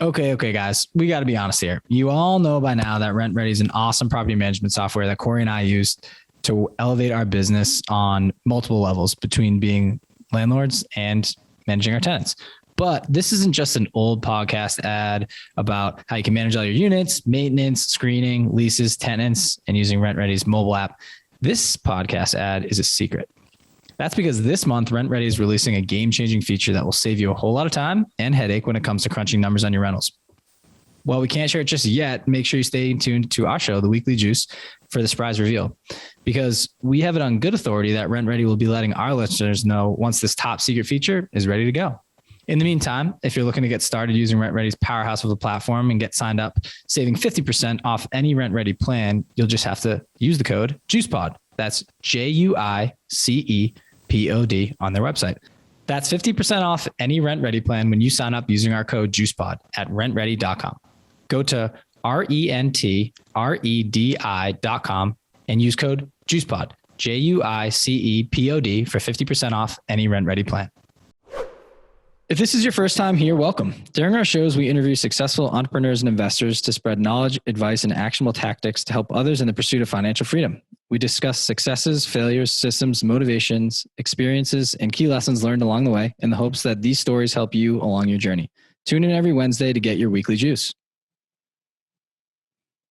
Okay, guys, we got to be honest here. You all know by now that RentRedi is an awesome property management software that Corey and I use to elevate our business on multiple levels between being landlords and managing our tenants. But this isn't just an old podcast ad about how you can manage all your units, maintenance, screening, leases, tenants, and using RentRedi's mobile app. This podcast ad is a secret. That's because this month, RentRedi is releasing a game-changing feature that will save you a whole lot of time and headache when it comes to crunching numbers on your rentals. While we can't share it just yet, make sure you stay tuned to our show, The Weekly Juice, for the surprise reveal. Because we have it on good authority that RentRedi will be letting our listeners know once this top secret feature is ready to go. In the meantime, if you're looking to get started using RentRedi's powerhouse of a platform and get signed up, saving 50% off any RentRedi plan, you'll just have to use the code JUICEPOD. That's JUICEPOD on their website. That's 50% off any RentRedi plan when you sign up using our code JUICEPOD at rentredi.com. Go to rentredi.com and use code JUICEPOD, JUICEPOD, for 50% off any RentRedi plan. If this is your first time here, welcome. During our shows, we interview successful entrepreneurs and investors to spread knowledge, advice, and actionable tactics to help others in the pursuit of financial freedom. We discuss successes, failures, systems, motivations, experiences, and key lessons learned along the way in the hopes that these stories help you along your journey. Tune in every Wednesday to get your weekly juice.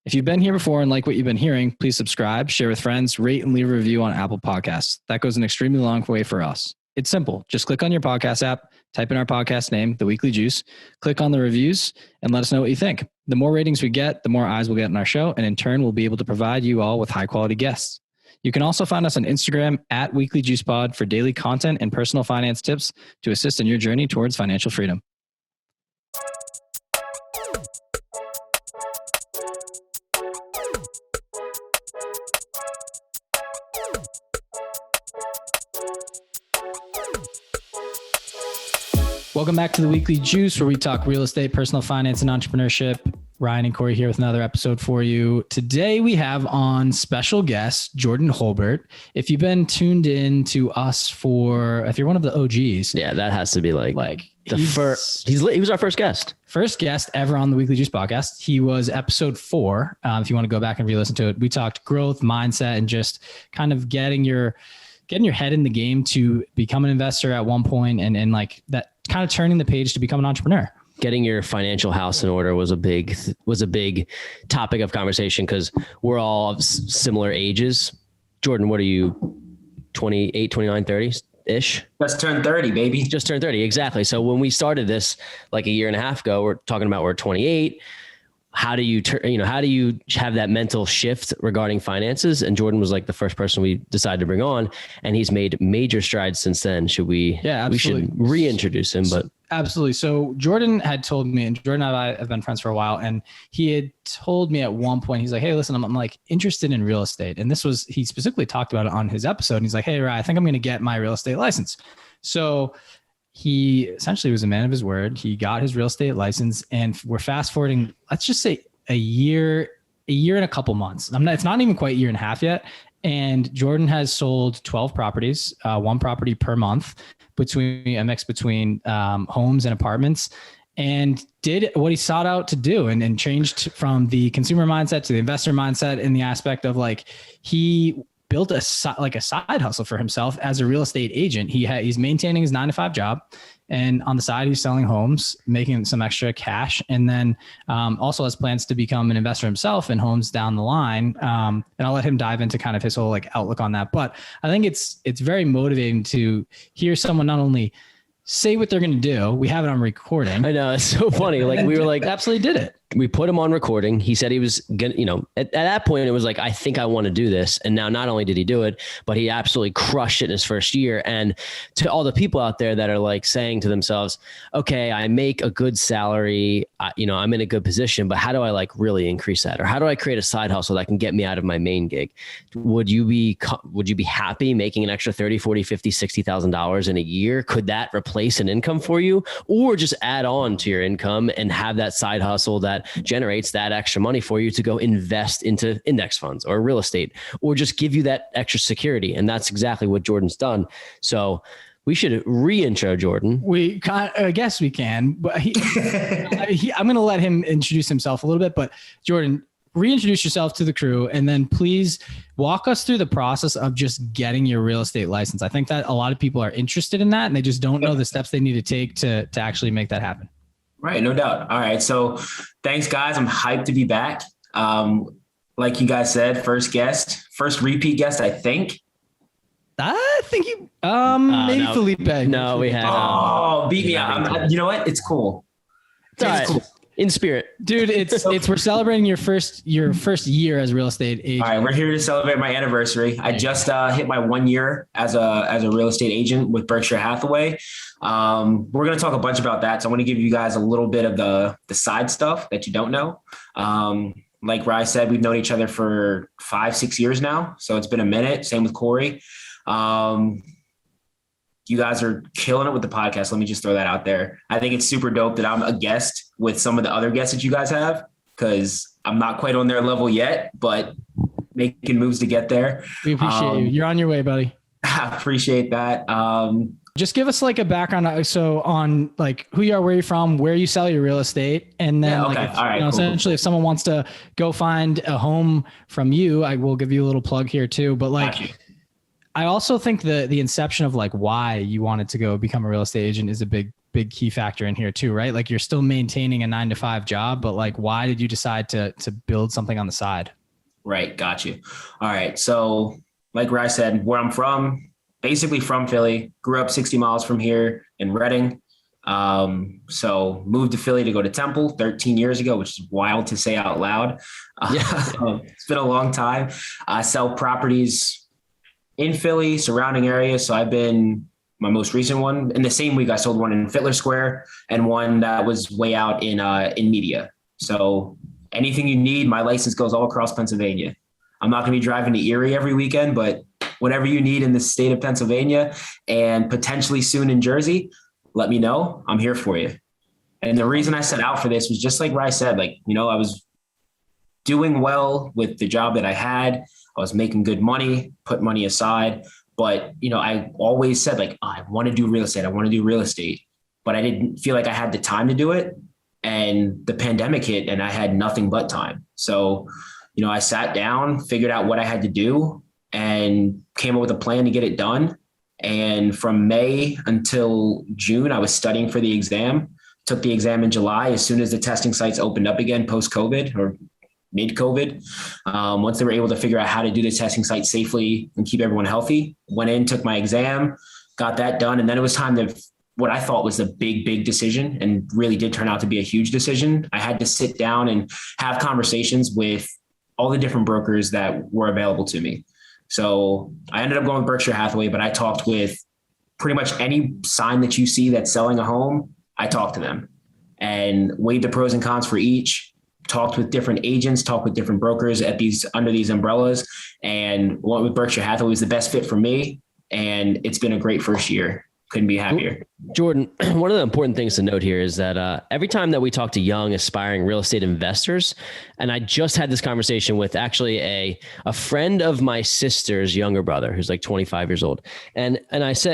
If you've been here before and like what you've been hearing, please subscribe, share with friends, rate, and leave a review on Apple Podcasts. That goes an extremely long way for us. It's simple. Just click on your podcast app, type in our podcast name, The Weekly Juice, click on the reviews, and let us know what you think. The more ratings we get, the more eyes we'll get in our show, and in turn, we'll be able to provide you all with high-quality guests. You can also find us on Instagram at Weekly Juice Pod for daily content and personal finance tips to assist in your journey towards financial freedom. Welcome back to the Weekly Juice, where we talk real estate, personal finance, and entrepreneurship. Ryan and Corey here with another episode for you. Today we have on special guest, Jordan Holbert. If you've been tuned in to us if you're one of the OGs. Yeah, that has to be he was our first guest. First guest ever on the Weekly Juice podcast. He was episode 4. If you want to go back and re-listen to it, we talked growth, mindset, and just kind of getting your head in the game to become an investor at one point and like that kind of turning the page to become an entrepreneur. Getting your financial house in order was a big topic of conversation because we're all of similar ages. Jordan, what are you, 28, 29, 30 ish? Just turned 30, baby. Just turned 30. Exactly. So when we started this like a year and a half ago, we're talking about we're 28. How do you have that mental shift regarding finances? And Jordan was like the first person we decided to bring on, and he's made major strides since then. We should reintroduce him, but absolutely. So Jordan had told me, and Jordan and I have been friends for a while, and he had told me at one point, he's like, hey, listen, I'm like interested in real estate. And he specifically talked about it on his episode. And he's like, hey, Ryan, I think I'm going to get my real estate license. So he essentially was a man of his word. He got his real estate license, and we're fast forwarding, let's just say a year and a couple months. It's not even quite a year and a half yet. And Jordan has sold 12 properties, 1 property per month, between homes and apartments, and did what he sought out to do and changed from the consumer mindset to the investor mindset in the aspect of like, he built a side hustle for himself as a real estate agent. He's maintaining his 9-to-5 job, and on the side, he's selling homes, making some extra cash, and then also has plans to become an investor himself in homes down the line. And I'll let him dive into kind of his whole outlook on that. But I think it's very motivating to hear someone not only say what they're going to do. We have it on recording. I know, it's so funny. Like we were like, absolutely did it. We put him on recording. He said he was gonna, at that point, it was like, I think I want to do this. And now not only did he do it, but he absolutely crushed it in his first year. And to all the people out there that are like saying to themselves, okay, I make a good salary, I'm in a good position, but how do I like really increase that? Or how do I create a side hustle that can get me out of my main gig? Would you be happy making an extra $30,000, $40,000, $50,000, $60,000 in a year? Could that replace an income for you, or just add on to your income and have that side hustle that generates that extra money for you to go invest into index funds or real estate, or just give you that extra security? And that's exactly what Jordan's done. So We should re-intro Jordan. I guess we can, but I'm going to let him introduce himself a little bit. But Jordan, reintroduce yourself to the crew, and then please walk us through the process of just getting your real estate license. I think that a lot of people are interested in that, and they just don't know the steps they need to take to actually make that happen. Right, no doubt. All right, so thanks, guys. I'm hyped to be back. Like you guys said, first repeat guest, I think. I think you, maybe no. Felipe. No, we had. Beat me out. You know what? It's cool. It's all right. Cool. In spirit, dude. It's we're celebrating your first year as a real estate agent. All right, we're here to celebrate my anniversary. I just hit my 1 year as a real estate agent with Berkshire Hathaway. We're going to talk a bunch about that. So I want to give you guys a little bit of the side stuff that you don't know. Like Rye said, we've known each other for 5-6 years now. So it's been a minute. Same with Corey. You guys are killing it with the podcast. Let me just throw that out there. I think it's super dope that I'm a guest with some of the other guests that you guys have, because I'm not quite on their level yet, but making moves to get there. We appreciate you. You're on your way, buddy. I appreciate that. Just give us like a background. So on like who you are, where you're from, where you sell your real estate. And then all right, cool. Essentially if someone wants to go find a home from you, I will give you a little plug here too. But like, I also think the inception of like why you wanted to go become a real estate agent is a big key factor in here too, right? Like you're still maintaining a 9-to-5 job, but like, why did you decide to build something on the side? Right. Got you. All right. So like Rye said, where I'm from, basically from Philly, grew up 60 miles from here in Reading. So moved to Philly to go to Temple 13 years ago, which is wild to say out loud. It's been a long time. I sell properties in Philly, surrounding areas. So I've been, my most recent one, in the same week, I sold one in Fittler Square and one that was way out in Media. So anything you need, my license goes all across Pennsylvania. I'm not going to be driving to Erie every weekend, but whatever you need in the state of Pennsylvania and potentially soon in Jersey, let me know. I'm here for you. And the reason I set out for this was just like Rye said, like, I was doing well with the job that I had. I was making good money, put money aside. But, I always said like, I want to do real estate. I want to do real estate, but I didn't feel like I had the time to do it. And the pandemic hit and I had nothing but time. So, I sat down, figured out what I had to do and came up with a plan to get it done. And from May until June, I was studying for the exam, took the exam in July. As soon as the testing sites opened up again, post-COVID or mid-COVID, once they were able to figure out how to do the testing site safely and keep everyone healthy, went in, took my exam, got that done. And then it was time to, what I thought was a big decision and really did turn out to be a huge decision. I had to sit down and have conversations with all the different brokers that were available to me. So I ended up going with Berkshire Hathaway, but I talked with pretty much any sign that you see that's selling a home. I talked to them and weighed the pros and cons for each. Talked with different agents, talked with different brokers under these umbrellas, and went with Berkshire Hathaway was the best fit for me. And it's been a great first year. Couldn't be happier. Jordan, one of the important things to note here is that every time that we talk to young, aspiring real estate investors, and I just had this conversation with actually a friend of my sister's younger brother, who's like 25 years old. And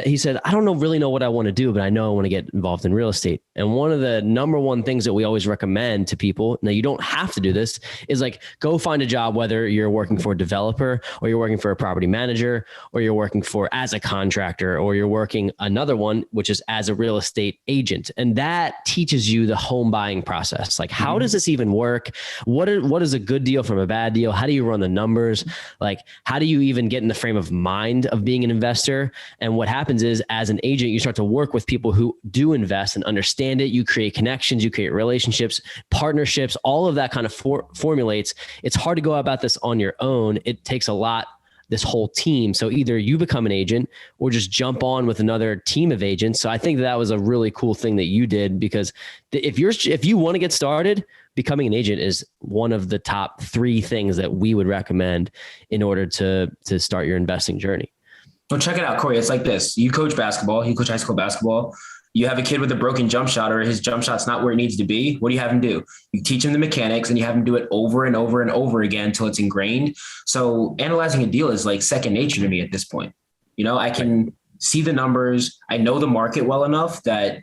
he said, I don't really know what I want to do, but I know I want to get involved in real estate. And one of the number one things that we always recommend to people, now you don't have to do this, is like, go find a job, whether you're working for a developer or you're working for a property manager, or you're working as a contractor, or you're working another one, which is as a real estate agent. And that teaches you the home buying process. Like, how does this even work? What is a good deal from a bad deal? How do you run the numbers? Like, how do you even get in the frame of mind of being an investor? And what happens is, as an agent, you start to work with people who do invest and understand it. You create connections, you create relationships, partnerships, all of that kind of formulates. It's hard to go about this on your own. It takes a lot, this whole team. So either you become an agent or just jump on with another team of agents. So I think that was a really cool thing that you did, because if you want to get started, becoming an agent is one of the top 3 things that we would recommend in order to start your investing journey. Well, check it out, Corey. It's like this. You coach basketball, you coach high school basketball. You have a kid with a broken jump shot, or his jump shot's not where it needs to be. What do you have him do? You teach him the mechanics and you have him do it over and over and over again until it's ingrained. So analyzing a deal is like second nature to me at this point. I can see the numbers. I know the market well enough that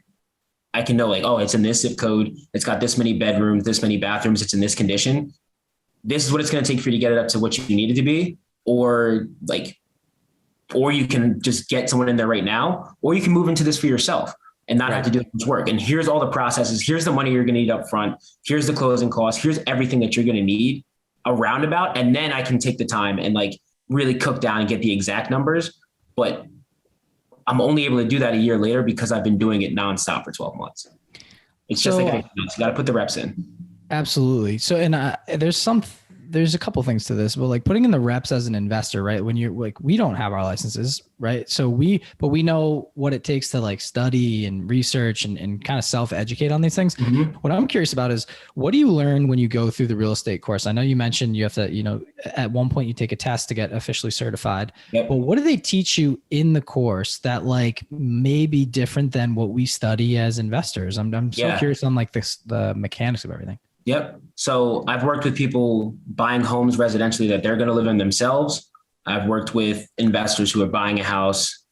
I can know like, oh, it's in this zip code. It's got this many bedrooms, this many bathrooms. It's in this condition. This is what it's going to take for you to get it up to what you need it to be. Or you can just get someone in there right now, or you can move into this for yourself and not have to do much work. And here's all the processes. Here's the money you're going to need up front. Here's the closing costs. Here's everything that you're going to need a roundabout. And then I can take the time and like really cook down and get the exact numbers. But I'm only able to do that a year later because I've been doing it nonstop for 12 months. It's just like, you got to put the reps in. Absolutely. So, and there's a couple things to this, but like putting in the reps as an investor, right? When you're like, we don't have our licenses, right? So but we know what it takes to like study and research and kind of self-educate on these things. Mm-hmm. What I'm curious about is, what do you learn when you go through the real estate course? I know you mentioned you have to, at one point you take a test to get officially certified, but what do they teach you in the course that like may be different than what we study as investors? I'm so curious on like the mechanics of everything. Yep. So I've worked with people buying homes residentially that they're going to live in themselves. I've worked with investors who are buying a house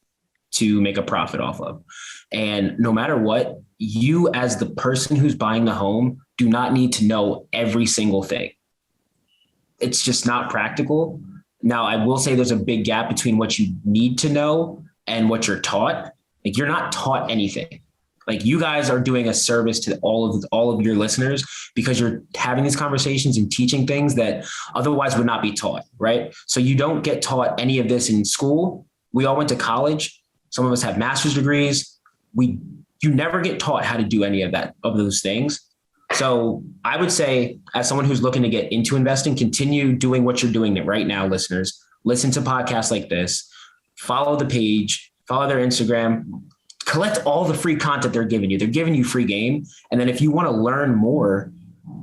to make a profit off of. And no matter what, you as the person who's buying the home do not need to know every single thing. It's just not practical. Now, I will say there's a big gap between what you need to know and what you're taught. Like, you're not taught anything. Like, you guys are doing a service to all of your listeners because you're having these conversations and teaching things that otherwise would not be taught, right? So you don't get taught any of this in school. We all went to college. Some of us have master's degrees. You never get taught how to do any of those things. So I would say, as someone who's looking to get into investing, continue doing what you're doing right now, listeners. Listen to podcasts like this, follow the page, follow their Instagram, collect all the free content they're giving you. They're giving you free game. And then if you want to learn more,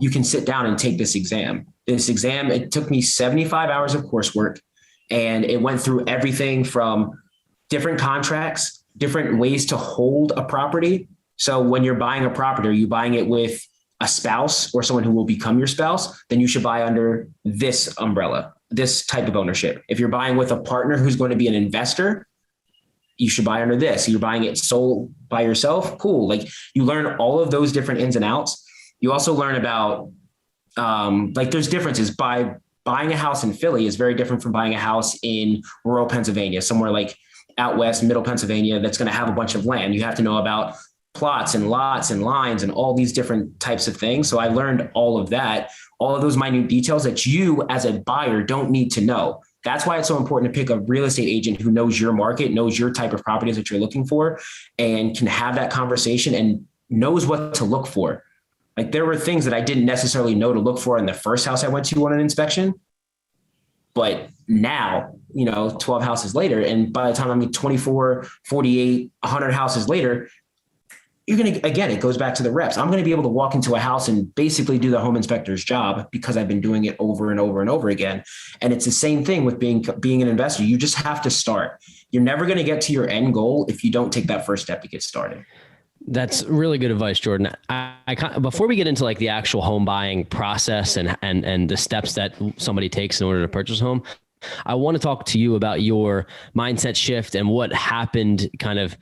you can sit down and take this exam. It took me 75 hours of coursework, and it went through everything from different contracts, different ways to hold a property. So when you're buying a property, are you buying it with a spouse or someone who will become your spouse? Then you should buy under this umbrella, this type of ownership. If you're buying with a partner who's going to be an investor, you should buy under this. You're buying it sold by yourself. Cool. Like, you learn all of those different ins and outs. You also learn about, there's differences. By buying a house in Philly is very different from buying a house in rural Pennsylvania, somewhere like out west, middle Pennsylvania, that's going to have a bunch of land. You have to know about plots and lots and lines and all these different types of things. So I learned all of that, all of those minute details that you as a buyer don't need to know. That's why it's so important to pick a real estate agent who knows your market, knows your type of properties that you're looking for, and can have that conversation and knows what to look for. Like, there were things that I didn't necessarily know to look for in the first house I went to on an inspection. But now, 12 houses later, and by the time I'm 24, 48, 100 houses later, it goes back to the reps. I'm going to be able to walk into a house and basically do the home inspector's job because I've been doing it over and over and over again. And it's the same thing with being an investor. You just have to start. You're never going to get to your end goal if you don't take that first step to get started. That's really good advice, Jordan. Before we get into like the actual home buying process and the steps that somebody takes in order to purchase a home, I want to talk to you about your mindset shift and what happened kind of,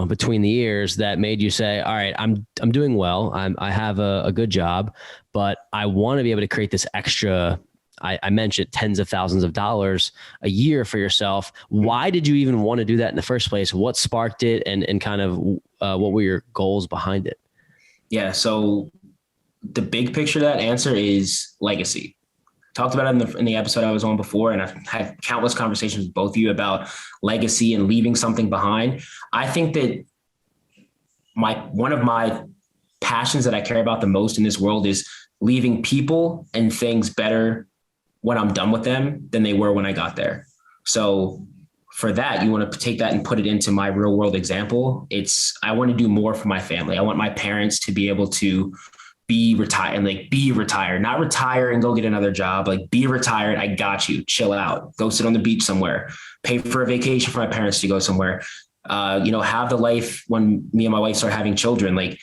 between the years that made you say, all right, I'm doing well. I have a good job, but I want to be able to create this extra, I mentioned tens of thousands of dollars a year for yourself. Why did you even want to do that in the first place? What sparked it, and kind of what were your goals behind it? Yeah. So the big picture of that answer is legacy. Talked about it in the episode I was on before, and I've had countless conversations with both of you about legacy and leaving something behind. I think that one of my passions that I care about the most in this world is leaving people and things better when I'm done with them than they were when I got there. So for that, you want to take that and put it into my real world example. I want to do more for my family. I want my parents to be able to be retired, not retire and go get another job. Like, be retired. I got you. Chill out. Go sit on the beach somewhere. Pay for a vacation for my parents to go somewhere. Have the life when me and my wife start having children. Like,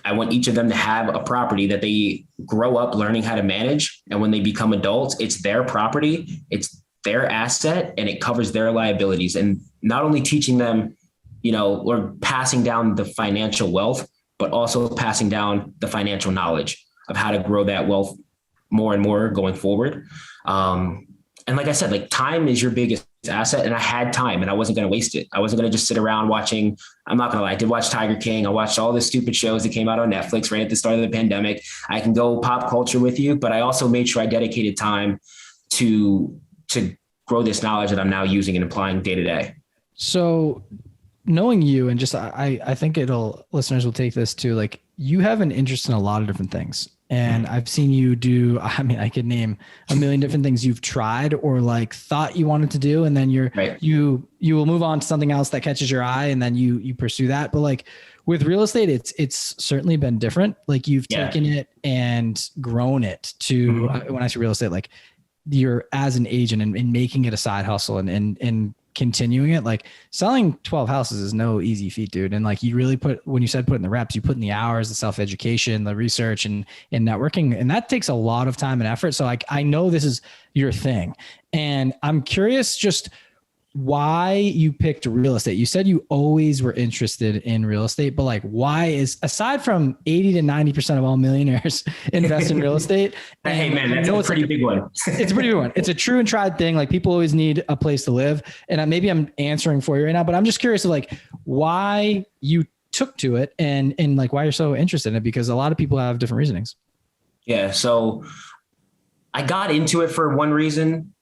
I want each of them to have a property that they grow up learning how to manage. And when they become adults, it's their property, it's their asset, and it covers their liabilities. And not only teaching them or passing down the financial wealth, but also passing down the financial knowledge of how to grow that wealth more and more going forward. And like I said, like time is your biggest asset. And I had time and I wasn't going to waste it. I wasn't going to just sit around watching. I'm not going to lie. I did watch Tiger King. I watched all the stupid shows that came out on Netflix right at the start of the pandemic. I can go pop culture with you, but I also made sure I dedicated time to grow this knowledge that I'm now using and applying day to day. So knowing you and just, I think listeners will take this to like, you have an interest in a lot of different things. And I've seen you do, I mean, I could name a million different things you've tried or like thought you wanted to do. And then you will move on to something else that catches your eye and then you pursue that. But like with real estate, it's certainly been different. Like you've taken it and grown it to, when I say real estate, like you're as an agent and making it a side hustle and continuing it. Like selling 12 houses is no easy feat, dude. And like you really when you said put in the reps, you put in the hours, the self-education, the research and networking. And that takes a lot of time and effort. So like, I know this is your thing and I'm curious just why you picked real estate. You said you always were interested in real estate, but like why aside from 80 to 90% of all millionaires invest in real estate. Hey man, that's a pretty big one. It's a pretty big one. It's a true and tried thing. Like people always need a place to live. And maybe I'm answering for you right now, but I'm just curious of like why you took to it and like why you're so interested in it, because a lot of people have different reasonings. Yeah. So I got into it for one reason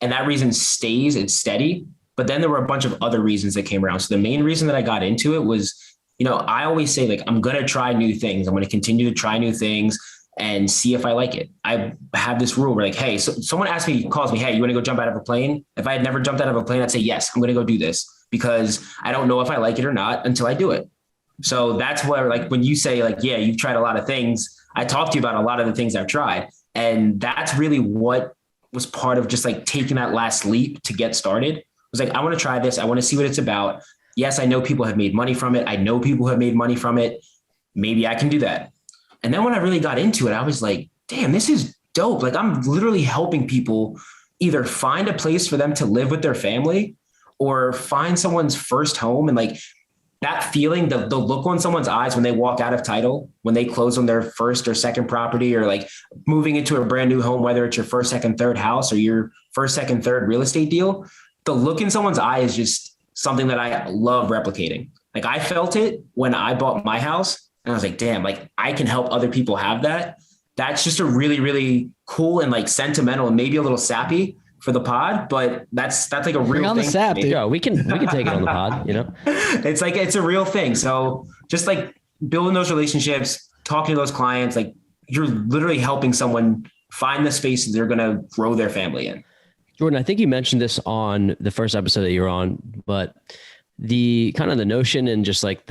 and that reason stays, it's steady. But then there were a bunch of other reasons that came around. So the main reason that I got into it was, I always say like, I'm going to try new things. I'm going to continue to try new things and see if I like it. I have this rule where like, hey, so someone calls me, hey, you want to go jump out of a plane? If I had never jumped out of a plane, I'd say, yes, I'm going to go do this because I don't know if I like it or not until I do it. So that's where like, when you say like, yeah, you've tried a lot of things, I talked to you about a lot of the things I've tried. And that's really what was part of just like taking that last leap to get started. It was like, I want to try this. I want to see what it's about. Yes, I know people have made money from it. I know people have made money from it. Maybe I can do that. And then when I really got into it, I was like, damn, this is dope. Like I'm literally helping people either find a place for them to live with their family or find someone's first home. And like that feeling, the look on someone's eyes when they walk out of title, when they close on their first or second property, or like moving into a brand new home, whether it's your first, second, third house or your first, second, third real estate deal, the look in someone's eye is just something that I love replicating. Like I felt it when I bought my house and I was like, damn, like I can help other people have that. That's just a really, really cool and like sentimental and maybe a little sappy for the pod, but that's like a real on thing. The sap, dude. Yeah, we can take it on the pod, It's like, it's a real thing. So just like building those relationships, talking to those clients, like you're literally helping someone find the space that they're going to grow their family in. Jordan, I think you mentioned this on the first episode that you were on, but the kind of the notion and just like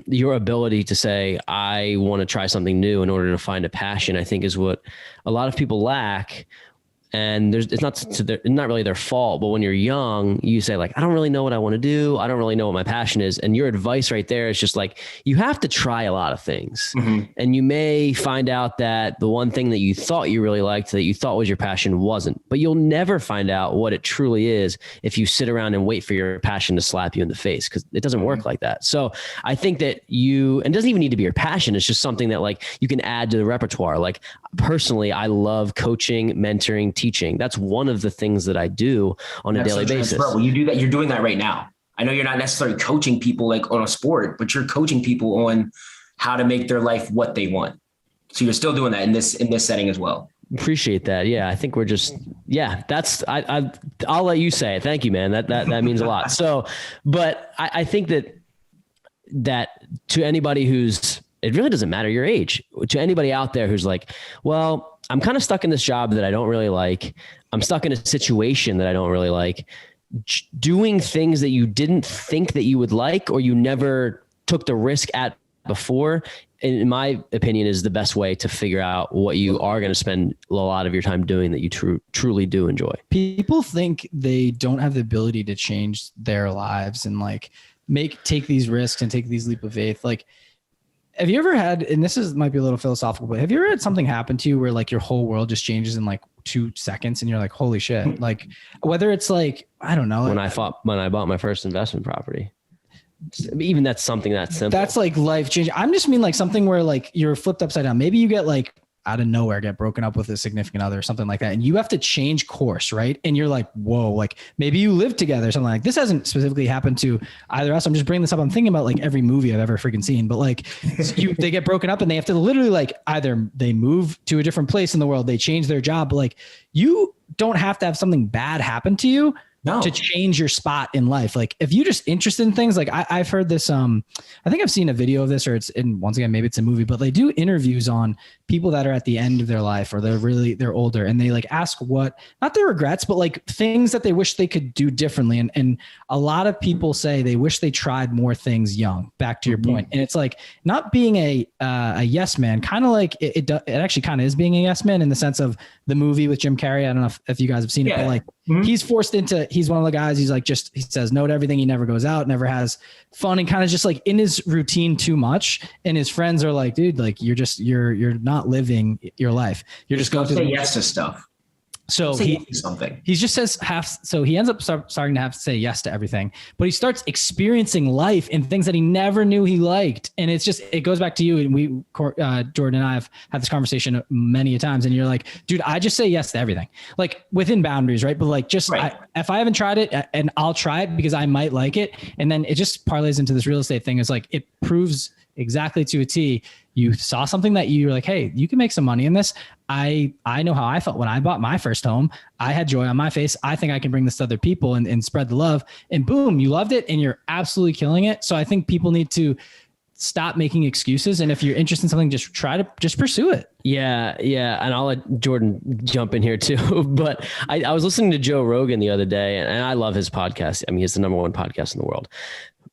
your ability to say, I want to try something new in order to find a passion, I think is what a lot of people lack. And it's not really their fault, but when you're young, you say like, I don't really know what I want to do. I don't really know what my passion is. And your advice right there is just like, you have to try a lot of things. Mm-hmm. And you may find out that the one thing that you thought you really liked, that you thought was your passion, wasn't, but you'll never find out what it truly is if you sit around and wait for your passion to slap you in the face, because it doesn't work like that. So I think that and it doesn't even need to be your passion. It's just something that like you can add to the repertoire. Like personally, I love coaching, mentoring, teaching. That's one of the things that I do on a daily basis. Well, you do that. You're doing that right now. I know you're not necessarily coaching people like on a sport, but you're coaching people on how to make their life what they want. So you're still doing that in this setting as well. Appreciate that. Yeah. I think we're just, I'll let you say it. Thank you, man. That means a lot. So, but I think that to anybody it really doesn't matter your age, to anybody out there who's like, well, I'm kind of stuck in this job that I don't really like. I'm stuck in a situation that I don't really like. Doing things that you didn't think that you would like, or you never took the risk at before, in my opinion, is the best way to figure out what you are going to spend a lot of your time doing that you truly do enjoy. People think they don't have the ability to change their lives and like take these risks and take these leap of faith. Like, have you ever had, and might be a little philosophical, but have you ever had something happen to you where like your whole world just changes in like 2 seconds and you're like, holy shit. Like whether it's like, I don't know. When I bought my first investment property. even that's something that's simple. That's like life changing. I'm just mean like something where like you're flipped upside down. Maybe you get like out of nowhere, get broken up with a significant other or something like that. And you have to change course. Right. And you're like, whoa, like maybe you live together, something like this hasn't specifically happened to either us. I'm just bringing this up. I'm thinking about like every movie I've ever freaking seen, but like they get broken up and they have to literally like either they move to a different place in the world, they change their job. But like you don't have to have something bad happen to you to change your spot in life. Like if you're just interested in things, like I've heard this, I think I've seen a video of this, or it's in, once again, maybe it's a movie, but they do interviews on people that are at the end of their life, or they're older, and they like ask what, not their regrets, but like things that they wish they could do differently. And a lot of people say they wish they tried more things young, back to your point. And it's like not being a yes man, kind of like it actually kind of is being a yes man in the sense of the movie with Jim Carrey. I don't know if you guys have seen it, but like he's forced into, he's one of the guys, he's like, just, he says no to everything. He never goes out, never has fun, and kind of just like in his routine too much. And his friends are like, dude, like you're not living your life. You're just going to say yes to stuff. So he just says so he ends up starting to have to say yes to everything, but he starts experiencing life and things that he never knew he liked. And it's just, it goes back to you. And we, Jordan and I have had this conversation many a times, and you're like, dude, I just say yes to everything, like within boundaries. Right. But like, just, if I haven't tried it, and I'll try it because I might like it. And then it just parlays into this real estate thing. Is like, it proves exactly to a T. You saw something that you were like, hey, you can make some money in this. I know how I felt when I bought my first home. I had joy on my face. I think I can bring this to other people and spread the love, and boom, you loved it and you're absolutely killing it. So I think people need to stop making excuses. And if you're interested in something, just pursue it. Yeah. Yeah. And I'll let Jordan jump in here too. But I was listening to Joe Rogan the other day, and I love his podcast. I mean, he's the number one podcast in the world.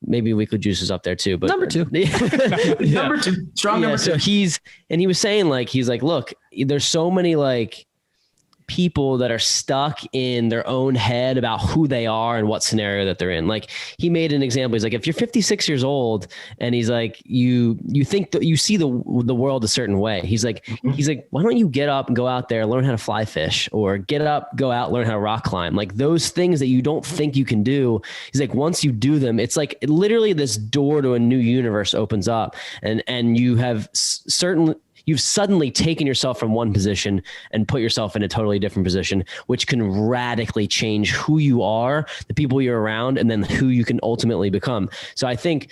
Maybe Weekly Juice is up there too, but number two, number two, strong number two. So he was saying like, he's like, look, there's so many like people that are stuck in their own head about who they are and what scenario that they're in. Like he made an example. He's like, if you're 56 years old and he's like, you think that you see the world a certain way. He's like, why don't you get up and go out there, learn how to fly fish, or get up, go out, learn how to rock climb, like those things that you don't think you can do. He's like, once you do them, it's like literally this door to a new universe opens up, and you have you've suddenly taken yourself from one position and put yourself in a totally different position, which can radically change who you are, the people you're around, and then who you can ultimately become. So I think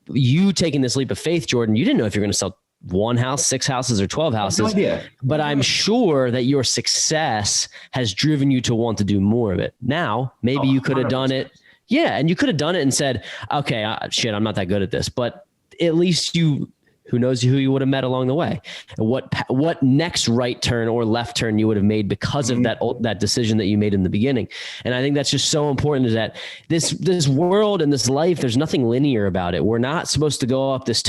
you taking this leap of faith, Jordan, you didn't know if you're going to sell one house, 6 houses, or 12 houses, no idea. But I'm sure that your success has driven you to want to do more of it. Now, maybe you could have done it. Yeah. And you could have done it and said, okay, shit, I'm not that good at this, but at least who knows who you would have met along the way, and what next right turn or left turn you would have made because of that decision that you made in the beginning. And I think that's just so important, is that this world and this life, there's nothing linear about it. We're not supposed to go up this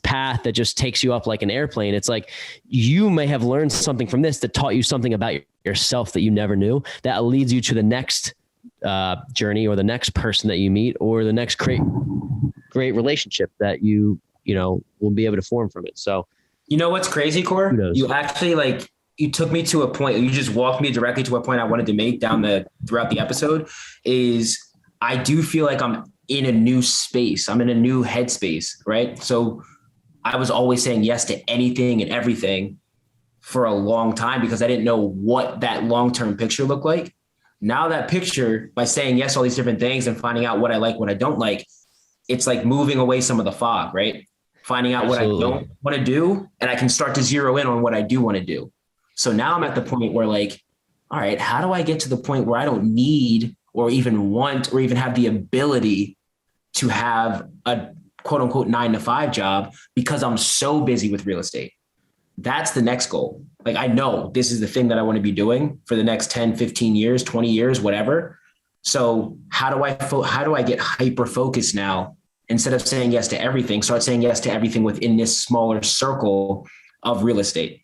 path that just takes you up like an airplane. It's like you may have learned something from this that taught you something about yourself that you never knew, that leads you to the next journey, or the next person that you meet, or the next great relationship that you will be able to form from it. So, you know what's crazy, Core? You actually you took me to a point. You just walked me directly to a point I wanted to make throughout the episode. Is I do feel like I'm in a new space. I'm in a new headspace, right? So I was always saying yes to anything and everything for a long time because I didn't know what that long-term picture looked like. Now that picture, by saying yes to all these different things and finding out what I like, what I don't like, it's like moving away some of the fog, right? Finding out what I don't want to do, and I can start to zero in on what I do want to do. So now I'm at the point where like, all right, how do I get to the point where I don't need or even want or even have the ability to have a quote unquote 9-to-5 job because I'm so busy with real estate? That's the next goal. Like, I know this is the thing that I want to be doing for the next 10, 15 years, 20 years, whatever. So how do I get hyper focused now? Instead of saying yes to everything, start saying yes to everything within this smaller circle of real estate.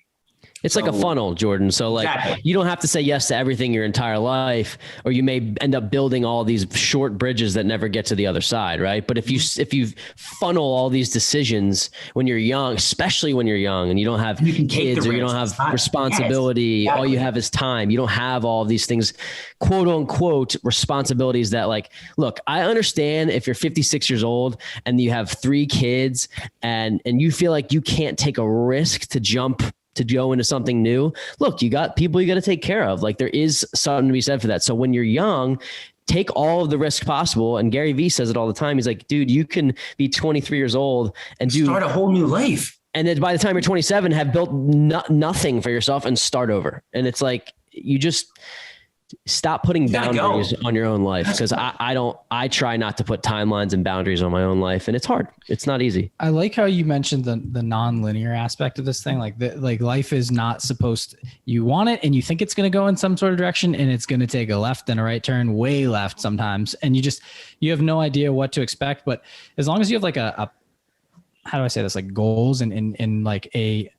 It's like a funnel, Jordan. So like you don't have to say yes to everything your entire life, or you may end up building all these short bridges that never get to the other side. Right. But if you funnel all these decisions when you're young, especially when you're young and you don't have kids or you don't have responsibility, all you have is time. You don't have all of these things, quote unquote, responsibilities that like, look, I understand if you're 56 years old and you have 3 kids and you feel like you can't take a risk to go into something new. Look, you got people you got to take care of. Like there is something to be said for that. So when you're young, take all of the risk possible. And Gary Vee says it all the time. He's like, dude, you can be 23 years old and start a whole new life. And then by the time you're 27, have built nothing for yourself and start over. And it's like, you just stop putting boundaries on your own life. Cause I try not to put timelines and boundaries on my own life. And it's hard. It's not easy. I like how you mentioned the non-linear aspect of this thing. Like life is not supposed you want it and you think it's going to go in some sort of direction and it's going to take a left and a right turn, way left sometimes. And you have no idea what to expect. But as long as you have like a how do I say this? Like goals and like a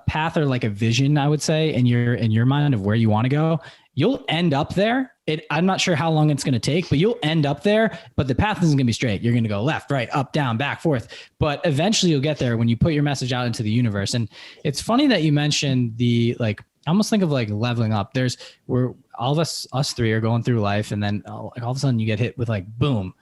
path or like a vision, I would say, in your mind of where you want to go, you'll end up there. I'm not sure how long it's going to take, but you'll end up there, but the path isn't going to be straight. You're going to go left, right, up, down, back, forth, but eventually you'll get there when you put your message out into the universe. And it's funny that you mentioned I almost think of like leveling up. We're all of us 3 are going through life. And then like all of a sudden you get hit with like, boom,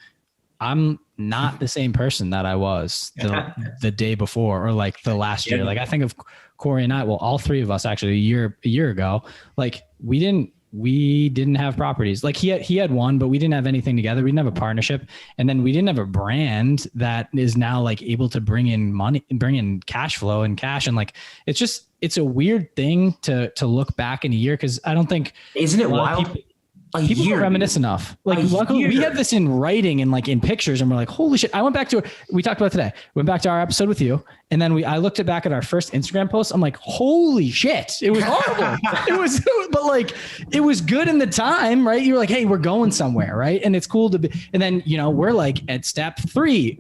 I'm not the same person that I was the day before, or like the last year. Like I think of Corey and I, well, all 3 of us actually a year ago, like we didn't have properties. Like he had one, but we didn't have anything together. We didn't have a partnership. And then we didn't have a brand that is now like able to bring in money, bring in cash flow and cash. And like, it's a weird thing to look back in a year. Cause I don't think, isn't it wild? People don't reminisce enough. Like luckily we have this in writing and like in pictures and we're like, holy shit. I went back to, we talked about today, went back to our episode with you. And then I looked back at our first Instagram post. I'm like, holy shit. It was horrible. But like, it was good in the time, right? You were like, hey, we're going somewhere. Right. And it's cool to be, and then, we're like at step 3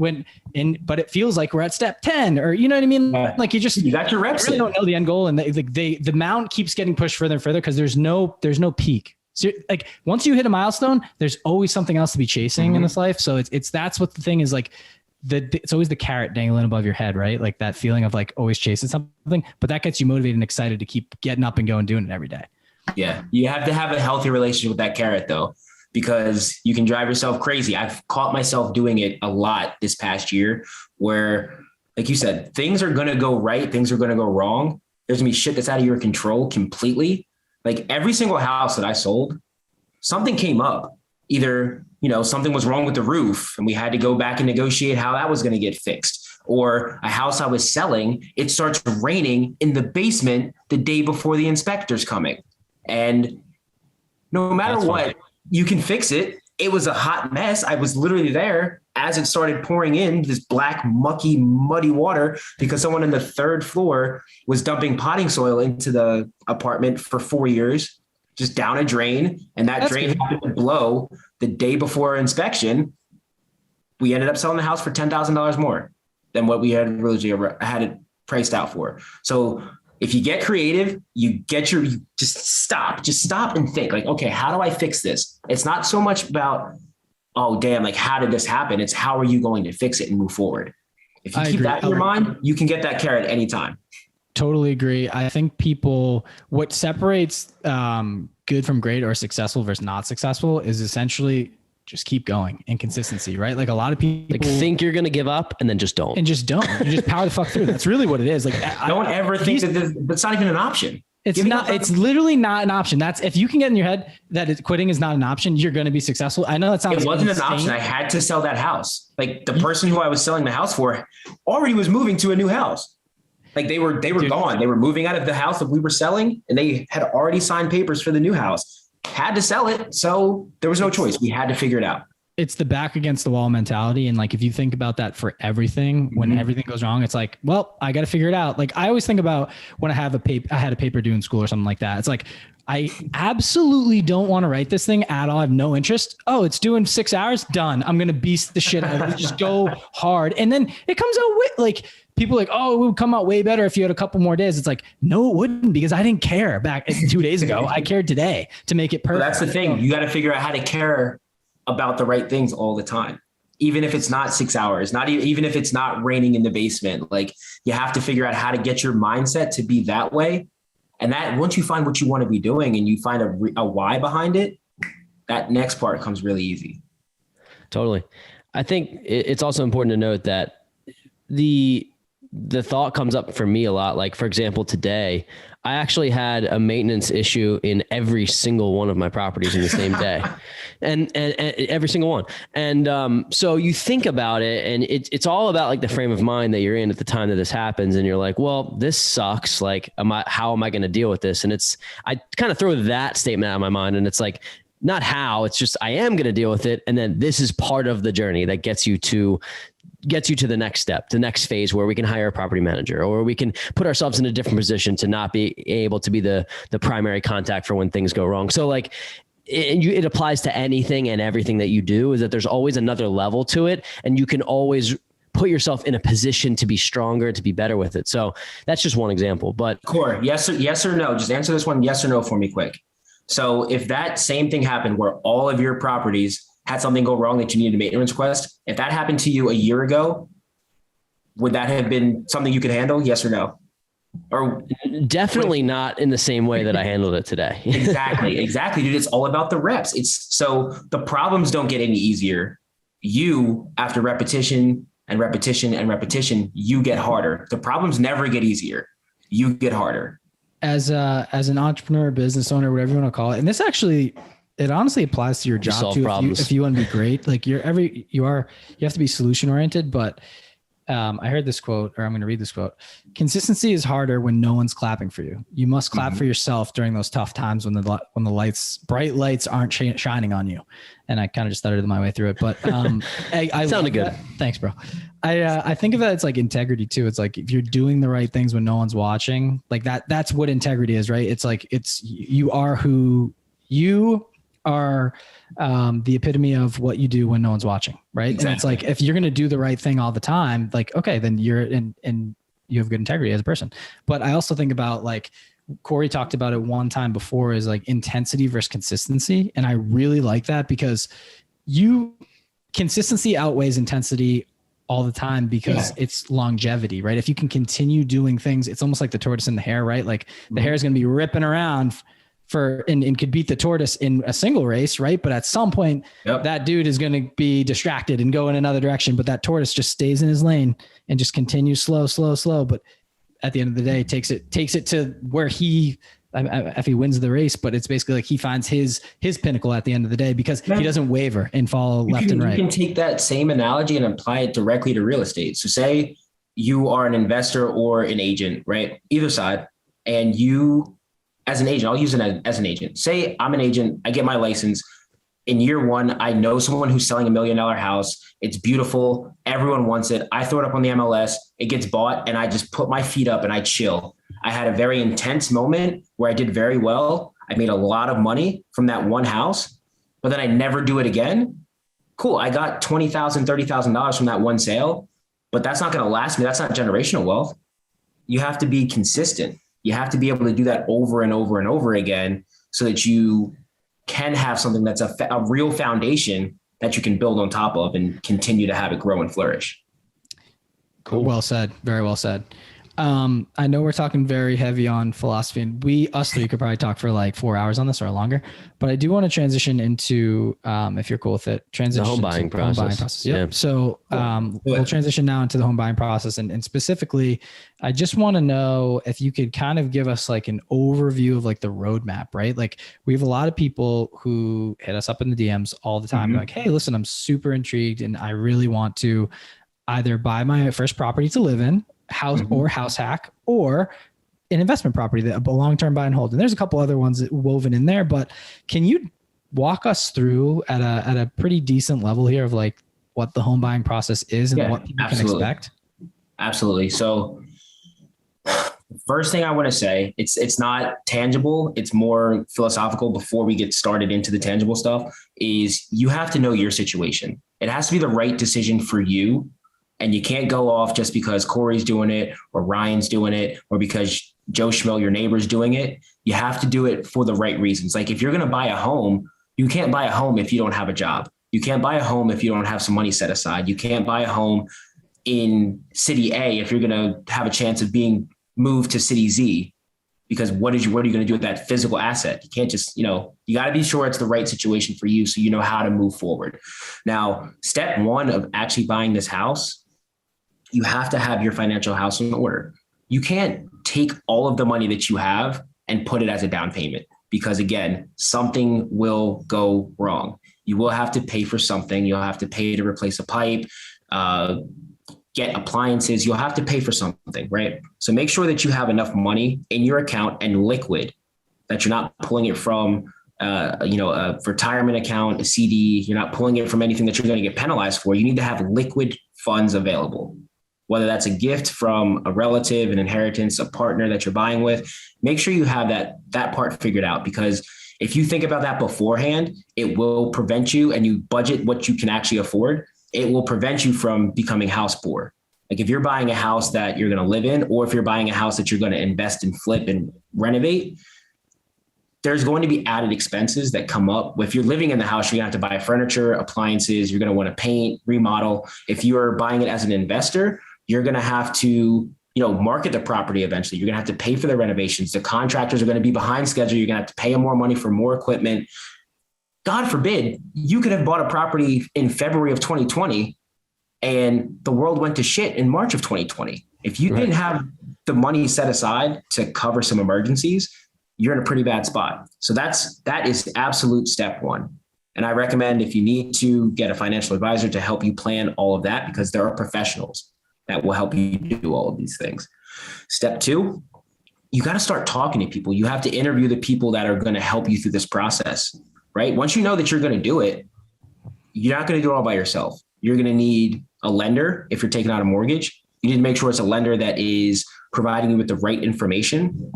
but it feels like we're at step 10 or, you know what I mean? Like you got your reps. Really don't know the end goal. And the mountain keeps getting pushed further and further because there's no peak. So like once you hit a milestone, there's always something else to be chasing in this life. So that's what the thing is like. It's always the carrot dangling above your head, right? Like that feeling of like always chasing something, but that gets you motivated and excited to keep getting up and going, doing it every day. Yeah. You have to have a healthy relationship with that carrot though, because you can drive yourself crazy. I've caught myself doing it a lot this past year where, like you said, things are going to go right. Things are going to go wrong. There's gonna be shit that's out of your control completely. Like every single house that I sold, something came up. Either, something was wrong with the roof and we had to go back and negotiate how that was going to get fixed. Or a house I was selling, it starts raining in the basement the day before the inspector's coming. And no matter what, you can fix it. It was a hot mess. I was literally there as it started pouring in this black, mucky, muddy water because someone on the 3rd floor was dumping potting soil into the apartment for 4 years, just down a drain. And that drain happened to blow the day before inspection. We ended up selling the house for $10,000 more than what we had originally had it priced out for. So if you get creative, just stop and think like, okay, how do I fix this? It's not so much about, oh damn, like how did this happen? It's how are you going to fix it and move forward? If you keep that in your mind, you can get that carrot anytime. Totally agree. I think what separates good from great or successful versus not successful is essentially just keep going and consistency, right? Like a lot of people think you're going to give up and then just don't. You just power the fuck through. That's really what it is. Like don't ever think that's not even an option. It's literally not an option. That's if you can get in your head that quitting is not an option, you're going to be successful. I know that sounds. It wasn't an option. I had to sell that house. Like the person who I was selling the house for already was moving to a new house. Like they were gone. They were moving out of the house that we were selling and they had already signed papers for the new house. Had to sell it. So there was no choice. We had to figure it out. It's the back against the wall mentality. And like, if you think about that for everything, when everything goes wrong, it's like, well, I got to figure it out. Like I always think about when I had a paper due in school or something like that. It's like, I absolutely don't want to write this thing at all. I have no interest. Oh, it's doing 6 hours. Done. I'm going to beast the shit out of it. Just go hard. And then it comes out with like, people are like, oh, it would come out way better if you had a couple more days. It's like, no, it wouldn't, because I didn't care back 2 days ago. I cared today to make it perfect. Well, that's the thing. You got to figure out how to care about the right things all the time. Even if it's not 6 hours, not even if it's not raining in the basement, like you have to figure out how to get your mindset to be that way. And that once you find what you want to be doing and you find a why behind it, that next part comes really easy. Totally. I think it's also important to note that the thought comes up for me a lot. Like, for example, today, I actually had a maintenance issue in every single one of my properties in the same day and every single one. And so you think about it, and it's all about like the frame of mind that you're in at the time that this happens. And you're like, well, this sucks. Like, how am I going to deal with this? And I kind of throw that statement out of my mind, and it's like, not how, it's just, I am going to deal with it. And then this is part of the journey that gets you to the next step, the next phase, where we can hire a property manager, or we can put ourselves in a different position to not be able to be the primary contact for when things go wrong. So like it applies to anything and everything that you do, is that there's always another level to it, and you can always put yourself in a position to be stronger, to be better with it. So that's just one example. But Core, yes or no? Just answer this one, yes or no, for me quick. So if that same thing happened where all of your properties had something go wrong that you needed a maintenance request, if that happened to you a year ago, would that have been something you could handle? Yes or no? Or definitely not in the same way that I handled it today. Exactly, dude. It's all about the reps. So the problems don't get any easier. You, after repetition and repetition and repetition, you get harder. The problems never get easier. You get harder. As an entrepreneur, business owner, whatever you want to call it. And this actually, it honestly applies to your job too. If you want to be great, like you have to be solution oriented. But I heard this quote, or I'm going to read this quote. Consistency is harder when no one's clapping for you. You must clap for yourself during those tough times when the bright lights aren't shining on you. And I kind of just stuttered my way through it, but I sounded good. That. Thanks, bro. I think of that. It's like integrity too. It's like if you're doing the right things when no one's watching, like that's what integrity is, right? It's like you are who you are, the epitome of what you do when no one's watching, right? Exactly. And it's like if you're going to do the right thing all the time, like okay, then you're and you have good integrity as a person. But I also think about like Corey talked about it one time before, is like intensity versus consistency, and I really like that because consistency outweighs intensity all the time because it's longevity, right? If you can continue doing things, it's almost like the tortoise and the hare, right? Like the hare is going to be ripping around and could beat the tortoise in a single race, right? But at some point, that dude is going to be distracted and go in another direction. But that tortoise just stays in his lane and just continues slow. But at the end of the day, takes it to where if he wins the race, but it's basically like he finds his pinnacle at the end of the day because he doesn't waver and follow left and right. You can take that same analogy and apply it directly to real estate. So say you are an investor or an agent, right? Either side. And you, as an agent, I'll use it as an agent. Say I'm an agent, I get my license. In year one, I know someone who's selling $1 million house. It's beautiful. Everyone wants it. I throw it up on the MLS. It gets bought and I just put my feet up and I chill. I had a very intense moment where I did very well. I made a lot of money from that one house, but then I never do it again. Cool. I got $20,000, $30,000 from that one sale, but that's not going to last me. That's not generational wealth. You have to be consistent. You have to be able to do that over and over and over again so that you can have something that's a real foundation that you can build on top of and continue to have it grow and flourish. Cool. Well said. Very well said. I know we're talking very heavy on philosophy, and us three could probably talk for like 4 hours on this or longer, but I do want to transition into, if you're cool with it, the home buying process. Yep. Yeah. So, we'll transition now into the home buying process. And specifically, I just want to know if you could kind of give us like an overview of like the roadmap, right? Like we have a lot of people who hit us up in the DMs all the time. Like, hey, listen, I'm super intrigued and I really want to either buy my first property to live in, house or house hack, or an investment property, that a long-term buy and hold. And there's a couple other ones that woven in there, but can you walk us through at a pretty decent level here of like what the home buying process is and what people can expect? Absolutely. So First thing I want to say, it's not tangible. It's more philosophical before we get started into the tangible stuff, is you have to know your situation. It has to be the right decision for you. And you can't go off just because Corey's doing it or Ryan's doing it or because Joe Schmo, your neighbor's doing it. You have to do it for the right reasons. Like if you're going to buy a home, you can't buy a home if you don't have a job. You can't buy a home if you don't have some money set aside. You can't buy a home in city A if you're going to have a chance of being moved to city Z, because what are you going to do with that physical asset? You can't just, you got to be sure it's the right situation for you so you know how to move forward. Now, step one of actually buying this house, you have to have your financial house in order. You can't take all of the money that you have and put it as a down payment, because again, something will go wrong. You will have to pay for something. You'll have to pay to replace a pipe, get appliances. You'll have to pay for something, right? So make sure that you have enough money in your account and liquid, that you're not pulling it from a retirement account, a CD. You're not pulling it from anything that you're going to get penalized for. You need to have liquid funds available, whether that's a gift from a relative, an inheritance, a partner that you're buying with. Make sure you have that part figured out, because if you think about that beforehand, it will prevent you, and you budget what you can actually afford, it will prevent you from becoming house poor. Like if you're buying a house that you're going to live in, or if you're buying a house that you're going to invest and flip and renovate, there's going to be added expenses that come up. If you're living in the house, you're going to have to buy furniture, appliances, you're going to want to paint, remodel. If you're buying it as an investor, you're going to have to, market the property eventually. You're going to have to pay for the renovations. The contractors are going to be behind schedule. You're going to have to pay them more money for more equipment. God forbid, you could have bought a property in February of 2020 and the world went to shit in March of 2020. If you didn't have the money set aside to cover some emergencies, you're in a pretty bad spot. So that is absolute step one. And I recommend, if you need to, get a financial advisor to help you plan all of that, because there are professionals that will help you do all of these things. Step two, you got to start talking to people. You have to interview the people that are going to help you through this process, right? Once you know that you're going to do it, you're not going to do it all by yourself. You're going to need a lender. If you're taking out a mortgage, you need to make sure it's a lender that is providing you with the right information,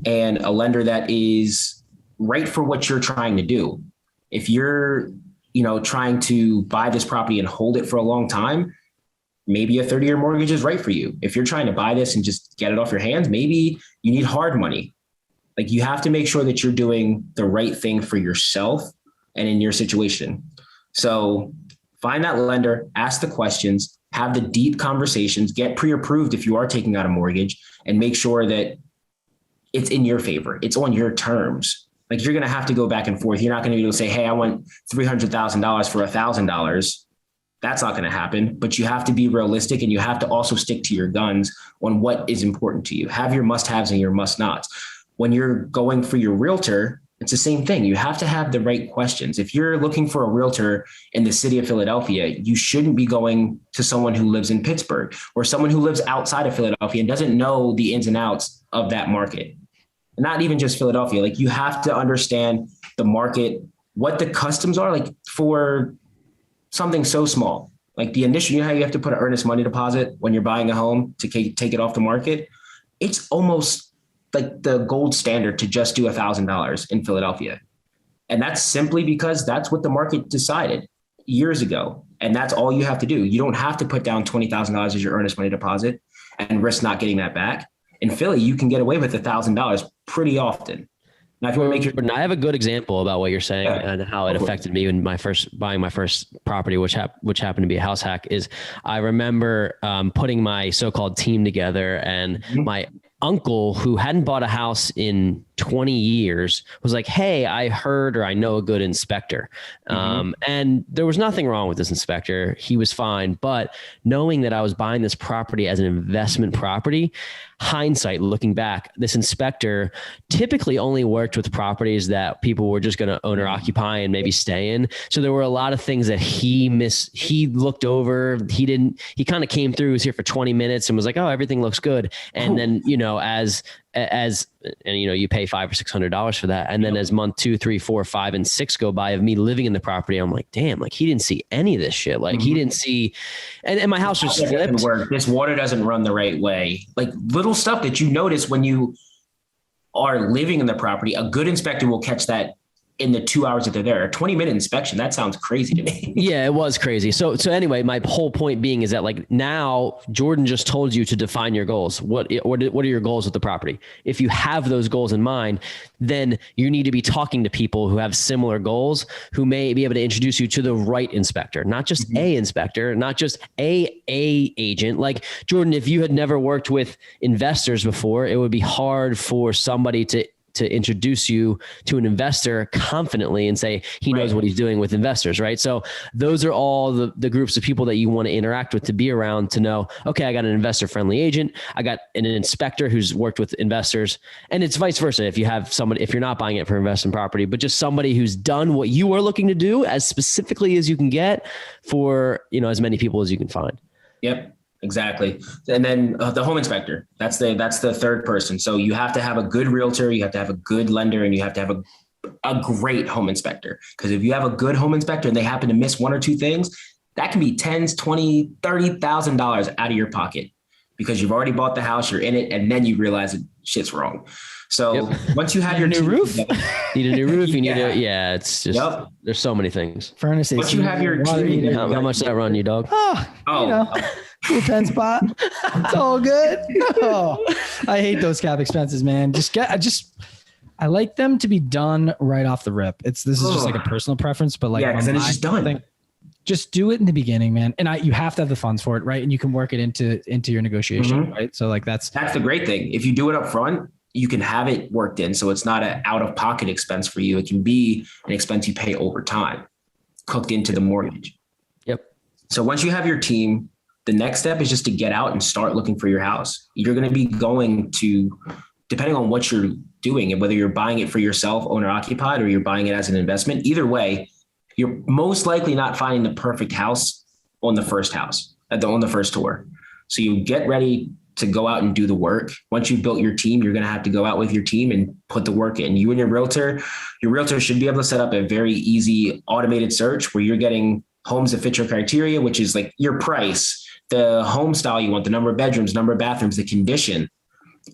and a lender that is right for what you're trying to do. If you're, trying to buy this property and hold it for a long time, maybe a 30-year mortgage is right for you. If you're trying to buy this and just get it off your hands, maybe you need hard money. Like, you have to make sure that you're doing the right thing for yourself and in your situation. So find that lender, ask the questions, have the deep conversations, get pre-approved if you are taking out a mortgage, and make sure that it's in your favor. It's on your terms. Like, you're going to have to go back and forth. You're not going to be able to say, hey, I want $300,000 for $1,000. That's not going to happen, but you have to be realistic, and you have to also stick to your guns on what is important to you. Have your must-haves and your must-nots. When you're going for your realtor, it's the same thing. You have to have the right questions. If you're looking for a realtor in the city of Philadelphia, you shouldn't be going to someone who lives in Pittsburgh or someone who lives outside of Philadelphia and doesn't know the ins and outs of that market. Not even just Philadelphia. Like, you have to understand the market, what the customs are, like, for something so small. Like the initial, how you have to put an earnest money deposit when you're buying a home to take it off the market. It's almost like the gold standard to just do $1,000 in Philadelphia. And that's simply because that's what the market decided years ago. And that's all you have to do. You don't have to put down $20,000 as your earnest money deposit and risk not getting that back. In Philly, you can get away with $1,000 pretty often. Now, if you want to make your, I have a good example about what you're saying and how it affected me when buying my first property, which happened to be a house hack. Is I remember putting my so-called team together, and my uncle, who hadn't bought a house in 20 years, was like, hey, I heard, or I know a good inspector. And there was nothing wrong with this inspector. He was fine. But knowing that I was buying this property as an investment property, hindsight, looking back, this inspector typically only worked with properties that people were just going to own or occupy and maybe stay in. So there were a lot of things that he looked over. He kind of came through, was here for 20 minutes and was like, oh, everything looks good. And then, as and you pay $500 or $600 for that. And then as month 2, 3, 4, 5, and 6 go by of me living in the property, I'm like, damn, like he didn't see any of this shit. Like he didn't see, and my house was flipped. This water doesn't run the right way. Like little stuff that you notice when you are living in the property, a good inspector will catch that in the 2 hours that they're there. A 20-minute inspection, that sounds crazy to me. Yeah, it was crazy. So anyway, my whole point being is that like now Jordan just told you to define your goals. What are your goals with the property? If you have those goals in mind, then you need to be talking to people who have similar goals, who may be able to introduce you to the right inspector, not just a inspector, not just a agent. Like Jordan, if you had never worked with investors before, it would be hard for somebody to introduce you to an investor confidently and say he knows what he's doing with investors, right? So those are all the groups of people that you want to interact with, to be around, to know, okay, I got an investor-friendly agent, I got an inspector who's worked with investors, and it's vice versa. If you have somebody, if you're not buying it for investment property, but just somebody who's done what you are looking to do as specifically as you can get for, as many people as you can find. Yep. Exactly. And then the home inspector, that's the third person. So you have to have a good realtor, you have to have a good lender, and you have to have a great home inspector. Because if you have a good home inspector and they happen to miss one or two things, that can be $10,000, $20,000, $30,000 out of your pocket, because you've already bought the house, you're in it, and then you realize that shit's wrong. So once you have your new roof, need a new roof, you need it's just, there's so many things. Furnace. Once you have your team, how much does that run you, dog? Cool 10 spot. It's all good. Oh, I hate those cap expenses, man. I like them to be done right off the rip. This is just like a personal preference, but like, because then it's just done. Just do it in the beginning, man. And you have to have the funds for it, right? And you can work it into your negotiation, right? So like that's the great thing. If you do it up front, you can have it worked in. So it's not an out-of-pocket expense for you. It can be an expense you pay over time, cooked into the mortgage. Yep. So once you have your team, the next step is just to get out and start looking for your house. You're going to be going to, depending on what you're doing and whether you're buying it for yourself, owner occupied, or you're buying it as an investment, either way, you're most likely not finding the perfect house on the first tour. So you get ready to go out and do the work. Once you've built your team, you're going to have to go out with your team and put the work in. You and your realtor should be able to set up a very easy automated search where you're getting homes that fit your criteria, which is like your price, the home style you want, the number of bedrooms, number of bathrooms, the condition,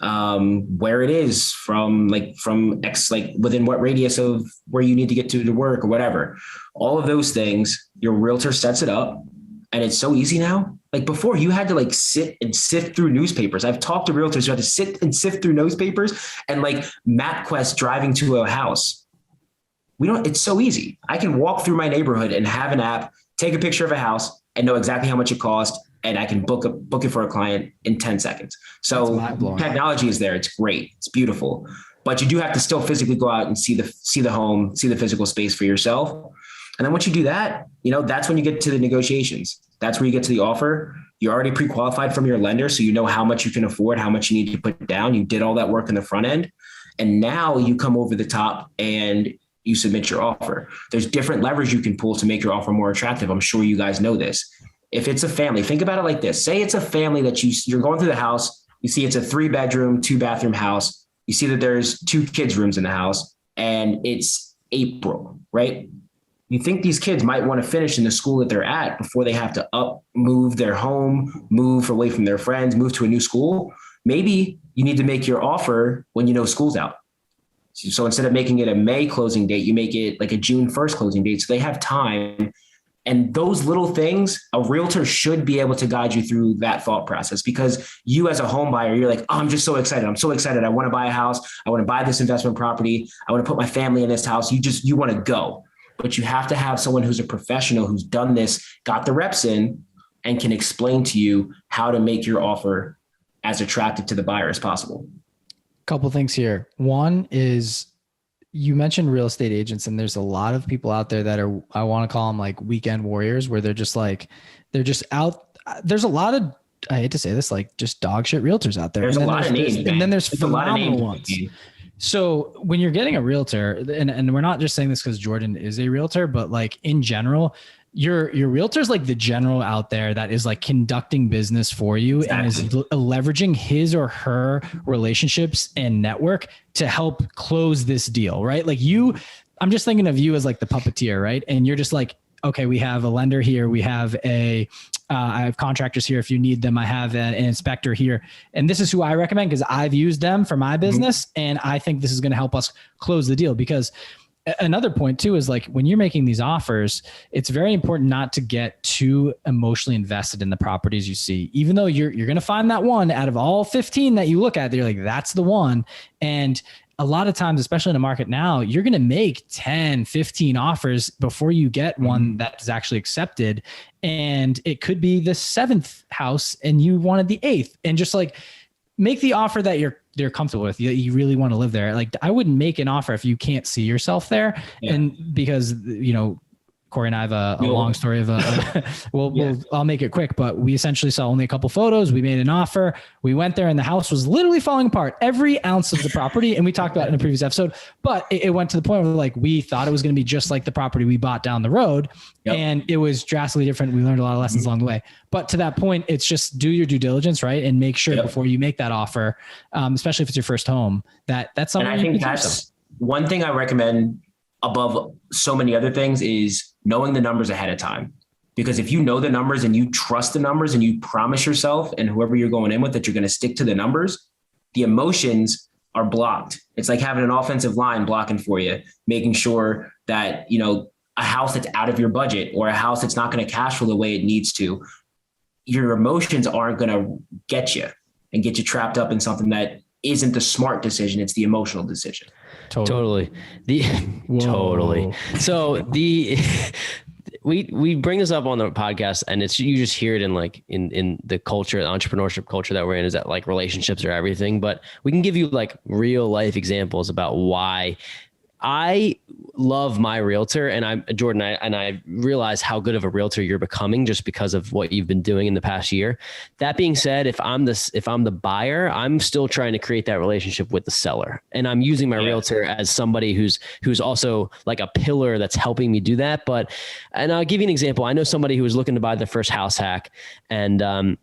where it is from X, like within what radius of where you need to get to work or whatever. All of those things, your realtor sets it up, and it's so easy now. Like before, you had to like sit and sift through newspapers. I've talked to realtors who had to sit and sift through newspapers and like MapQuest driving to a house. It's so easy. I can walk through my neighborhood and have an app, take a picture of a house and know exactly how much it cost. And I can book it for a client in 10 seconds. So technology is there. It's great. It's beautiful, but you do have to still physically go out and see the home, see the physical space for yourself. And then once you do that, that's when you get to the negotiations. That's where you get to the offer. You're already pre-qualified from your lender. So you know how much you can afford, how much you need to put down. You did all that work in the front end. And now you come over the top and you submit your offer. There's different levers you can pull to make your offer more attractive. I'm sure you guys know this. If it's a family, think about it like this. Say it's a family that you're going through the house. You see it's a 3-bedroom, 2-bathroom house. You see that there's 2 kids' rooms in the house and it's April, right? You think these kids might want to finish in the school that they're at before they have to move their home, move away from their friends, move to a new school. Maybe you need to make your offer when you know school's out. So instead of making it a May closing date, you make it like a June 1st closing date. So they have time. And those little things, a realtor should be able to guide you through that thought process, because you as a home buyer, you're like, oh, I'm just so excited. I'm so excited. I want to buy a house. I want to buy this investment property. I want to put my family in this house. You want to go, but you have to have someone who's a professional, who's done this, got the reps in, and can explain to you how to make your offer as attractive to the buyer as possible. Couple things here. One is, you mentioned real estate agents, and there's a lot of people out there that are, I want to call them like weekend warriors, where they're just out. There's a lot of, I hate to say this, like just dog shit realtors out there. There's a lot of names, and then there's phenomenal ones. So when you're getting a realtor, and we're not just saying this because Jordan is a realtor, but like in general, your realtor's like the general out there that is like conducting business for you and is leveraging his or her relationships and network to help close this deal, right? Like I'm just thinking of you as like the puppeteer, right? And you're just like, okay, we have a lender here. We have I have contractors here if you need them. I have an inspector here. And this is who I recommend because I've used them for my business. And I think this is going to help us close the deal. Because another point too is like when you're making these offers, it's very important not to get too emotionally invested in the properties you see, even though you're going to find that one out of all 15 that you look at, you're like, that's the one. And a lot of times, especially in the market now, you're going to make 10, 15 offers before you get one that is actually accepted. And it could be the 7th house and you wanted the 8th, and just like make the offer that they're comfortable with, that you really want to live there. Like I wouldn't make an offer if you can't see yourself there. Yeah. And because, Corey and I have a long story of I'll make it quick, but we essentially saw only a couple photos. We made an offer. We went there and the house was literally falling apart, every ounce of the property. And we talked about it in a previous episode, but it went to the point where like, we thought it was going to be just like the property we bought down the road. Yep. And it was drastically different. We learned a lot of lessons along the way, but to that point, it's just do your due diligence, right? And make sure before you make that offer, especially if it's your first home, that's something. And I think that's one thing I recommend above so many other things is knowing the numbers ahead of time. Because if you know the numbers and you trust the numbers and you promise yourself and whoever you're going in with that you're going to stick to the numbers, the emotions are blocked. It's like having an offensive line blocking for you, making sure that, a house that's out of your budget or a house that's not going to cash flow the way it needs to, your emotions aren't going to get you and get you trapped up in something that isn't the smart decision. It's the emotional decision. Totally. Totally. So we bring this up on the podcast and you just hear it in the culture, the entrepreneurship culture that we're in, is that like relationships are everything, but we can give you like real life examples about why I love my realtor, and Jordan, I realize how good of a realtor you're becoming just because of what you've been doing in the past year. That being said, if I'm the buyer, I'm still trying to create that relationship with the seller, and I'm using my realtor as somebody who's also like a pillar that's helping me do that. And I'll give you an example. I know somebody who was looking to buy their first house hack, and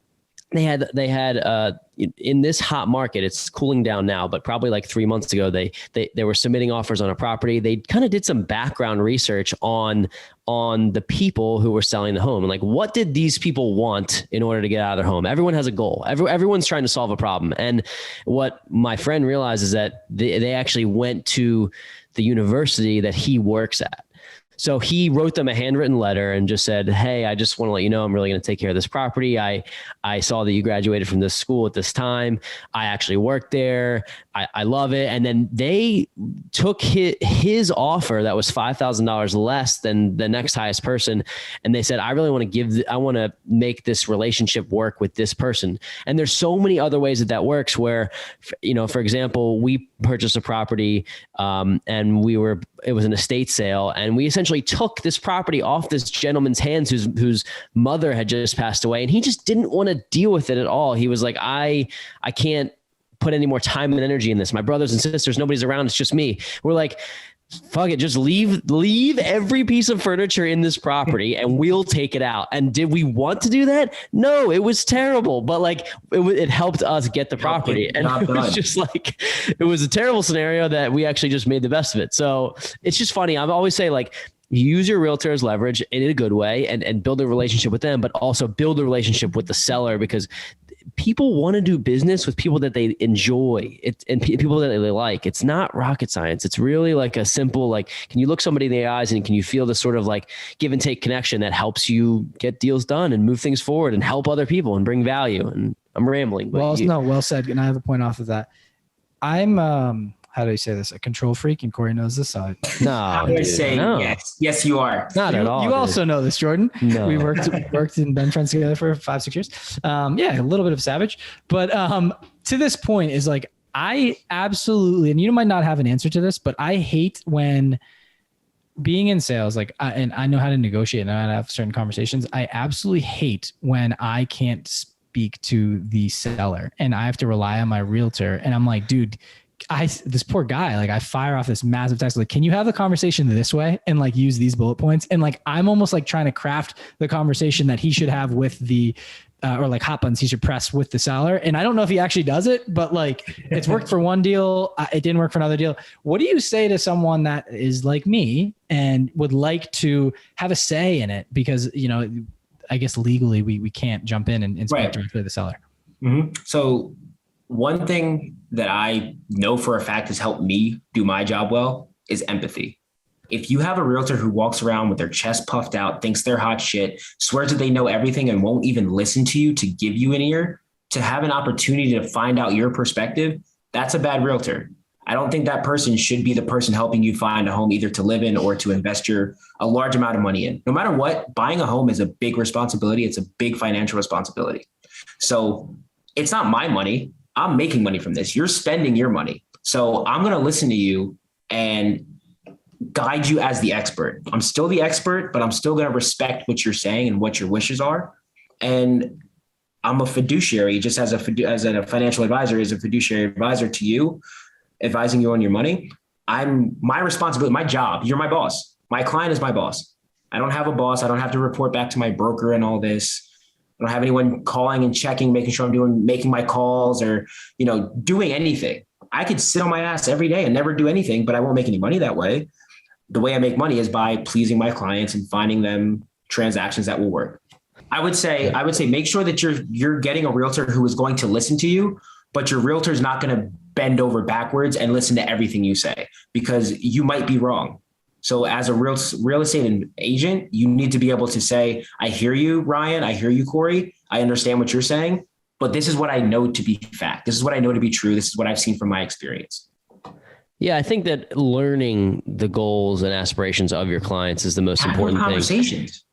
they had in this hot market, it's cooling down now, but probably like 3 months ago, they were submitting offers on a property. They kind of did some background research on the people who were selling the home, and like, what did these people want in order to get out of their home? Everyone has a goal. Everyone's trying to solve a problem. And what my friend realized is that they actually went to the university that he works at. So he wrote them a handwritten letter and just said, hey, I just want to let you know, I'm really going to take care of this property. I saw that you graduated from this school at this time. I actually worked there. I love it. And then they took his offer that was $5,000 less than the next highest person. And they said, I really want to make this relationship work with this person. And there's so many other ways that works where, for example, we purchased a property and it was an estate sale. And we essentially took this property off this gentleman's hands whose mother had just passed away. And he just didn't want to deal with it at all. He was like, I can't put any more time and energy in this. My brothers and sisters, nobody's around. It's just me. We're like, fuck it. Just leave every piece of furniture in this property and we'll take it out. And did we want to do that? No, it was terrible, but like it helped us get the property. And it was just like, it was a terrible scenario that we actually just made the best of it. So it's just funny. I always say like, use your realtor as leverage in a good way and build a relationship with them, but also build a relationship with the seller, because people want to do business with people that they enjoy and people that they like. It's not rocket science. It's really like a simple, like, can you look somebody in the eyes and can you feel the sort of like give and take connection that helps you get deals done and move things forward and help other people and bring value? And I'm rambling, but well said. And I have a point off of that. I'm, how do you say this? A control freak, and Corey knows this. So I would say yes, you are. Not at all. You also know this, Jordan. No. We worked and been friends together for 5-6 years. A little bit of savage, but to this point is like, I absolutely, and you might not have an answer to this, but I hate when being in sales, like, and I know how to negotiate and I know how to have certain conversations. I absolutely hate when I can't speak to the seller and I have to rely on my realtor. And I'm like, dude, this poor guy, like I fire off this massive text, like, can you have the conversation this way and like use these bullet points? And like, I'm almost like trying to craft the conversation that he should have with the, or like hot buttons he should press with the seller. And I don't know if he actually does it, but like it's worked for one deal. It didn't work for another deal. What do you say to someone that is like me and would like to have a say in it? Because, you know, I guess legally we can't jump in and speak directly to the seller. Mm-hmm. So one thing that I know for a fact has helped me do my job well is empathy. If you have a realtor who walks around with their chest puffed out, thinks they're hot shit, swears that they know everything and won't even listen to you to give you an ear, to have an opportunity to find out your perspective, that's a bad realtor. I don't think that person should be the person helping you find a home either to live in or to invest a large amount of money in. No matter what, buying a home is a big responsibility. It's a big financial responsibility. So it's not my money. I'm making money from this. You're spending your money. So I'm going to listen to you and guide you as the expert. I'm still the expert, but I'm still going to respect what you're saying and what your wishes are. And I'm a fiduciary, just as a financial advisor is a fiduciary advisor to you, advising you on your money. My responsibility, my job, you're my boss. My client is my boss. I don't have a boss. I don't have to report back to my broker and all this. I don't have anyone calling and checking, making sure I'm making my calls or, you know, doing anything. I could sit on my ass every day and never do anything, but I won't make any money that way. The way I make money is by pleasing my clients and finding them transactions that will work. I would say make sure that you're getting a realtor who is going to listen to you, but your realtor is not going to bend over backwards and listen to everything you say because you might be wrong. So as a real estate agent, you need to be able to say, I hear you, Ryan. I hear you, Corey. I understand what you're saying, but this is what I know to be fact. This is what I know to be true. This is what I've seen from my experience. Yeah, I think that learning the goals and aspirations of your clients is the most important thing. Conversations.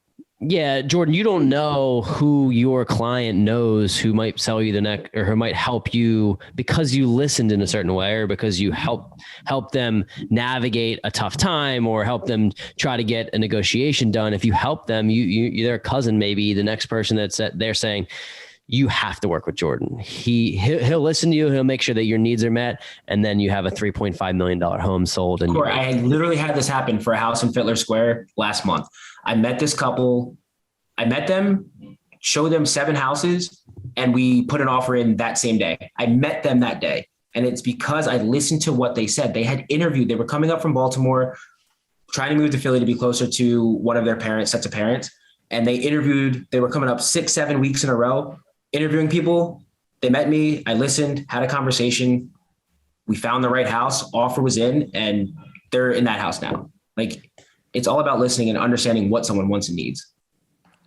Yeah, Jordan, you don't know who your client knows who might sell you the next or who might help you because you listened in a certain way or because you help them navigate a tough time or help them try to get a negotiation done. If you help them, you their cousin, maybe the next person they're saying, you have to work with Jordan. He'll listen to you. He'll make sure that your needs are met. And then you have a $3.5 million home sold. And I literally had this happen for a house in Fittler Square last month. I met this couple. I met them, showed them 7 houses, and we put an offer in that same day. I met them that day. And it's because I listened to what they said. They had interviewed. They were coming up from Baltimore, trying to move to Philly to be closer to one of their sets of parents. And they interviewed. They were coming up 6-7 weeks in a row, interviewing people. They met me. I listened, had a conversation. We found the right house. Offer was in, and they're in that house now. Like, it's all about listening and understanding what someone wants and needs.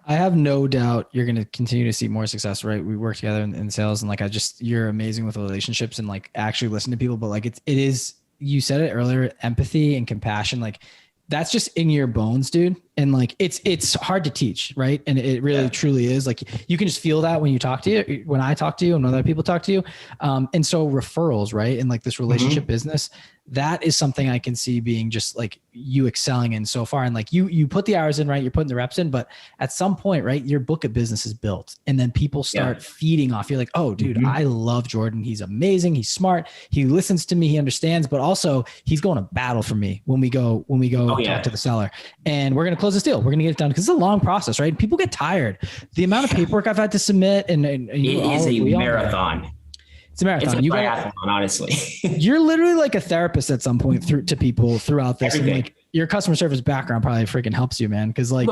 I have no doubt you're going to continue to see more success, right? We work together in sales and like, you're amazing with relationships and like actually listen to people, but like it is, you said it earlier, empathy and compassion, like that's just in your bones, dude. And like, it's hard to teach. Right. And it really truly is like, you can just feel that when I talk to you and when other people talk to you. And so referrals, right. And like this relationship business, that is something I can see being just like you excelling in so far. And like you put the hours in, right? You're putting the reps in, but at some point, right, your book of business is built and then people start feeding off. You're like, oh dude, I love Jordan. He's amazing. He's smart. He listens to me. He understands, but also he's going to battle for me when we go talk to the seller, and we're going to close this deal. We're going to get it done because it's a long process, right? People get tired. The amount of paperwork I've had to submit and it is a marathon. It's a marathon. It's a triathlon, honestly. You're literally like a therapist at some point to people throughout this. And like your customer service background probably freaking helps you, man. Cause like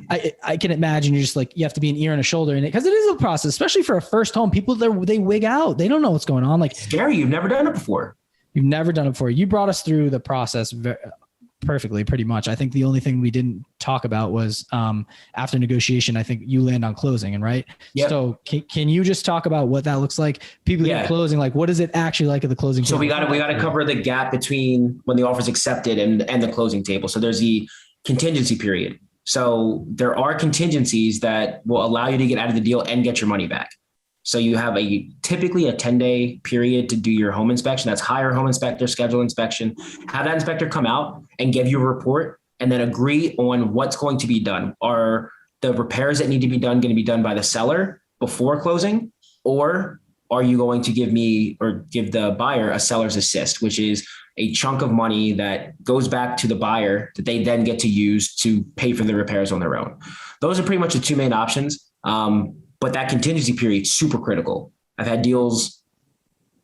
I can imagine you're just like, you have to be an ear and a shoulder in it. Cause it is a process, especially for a first home. People they wig out. They don't know what's going on. Like scary. You've never done it before. You've never done it before. You brought us through the process perfectly, pretty much. I think the only thing we didn't talk about was after negotiation, I think you land on closing, and right? Yep. So can you just talk about what that looks like? People get closing, like what is it actually like at the closing table? So we got to cover the gap between when the offer is accepted and the closing table. So there's the contingency period. So there are contingencies that will allow you to get out of the deal and get your money back. So you have typically a 10-day period to do your home inspection. That's hire home inspector, schedule inspection, have that inspector come out and give you a report and then agree on what's going to be done. Are the repairs that need to be done going to be done by the seller before closing, or are you going to give me or give the buyer a seller's assist, which is a chunk of money that goes back to the buyer that they then get to use to pay for the repairs on their own. Those are pretty much the two main options. But that contingency period is super critical. I've had deals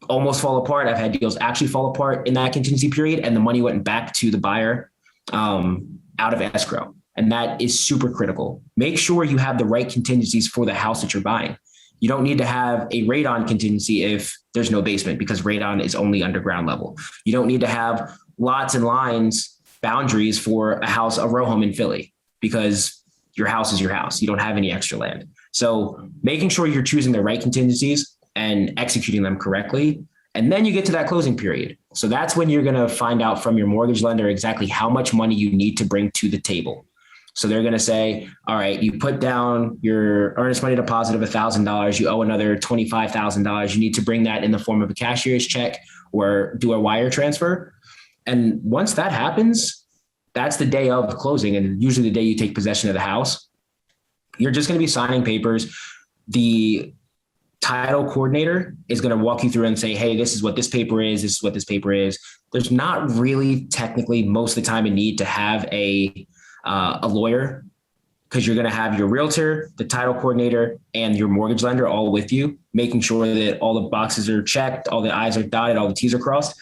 almost fall apart. I've had deals actually fall apart in that contingency period, and the money went back to the buyer out of escrow. And that is super critical. Make sure you have the right contingencies for the house that you're buying. You don't need to have a radon contingency if there's no basement, because radon is only underground level. You don't need to have lots and lines boundaries for a house, a row home in Philly, because your house is your house. You don't have any extra land. So making sure you're choosing the right contingencies and executing them correctly. And then you get to that closing period. So that's when you're going to find out from your mortgage lender exactly how much money you need to bring to the table. So they're going to say, all right, you put down your earnest money deposit of $1,000. You owe another $25,000. You need to bring that in the form of a cashier's check or do a wire transfer. And once that happens, that's the day of closing. And usually the day you take possession of the house, you're just going to be signing papers. The title coordinator is going to walk you through and say, hey, this is what this paper is. This is what this paper is. There's not really technically most of the time a need to have a lawyer, because you're going to have your realtor, the title coordinator, and your mortgage lender all with you, making sure that all the boxes are checked, all the I's are dotted, all the T's are crossed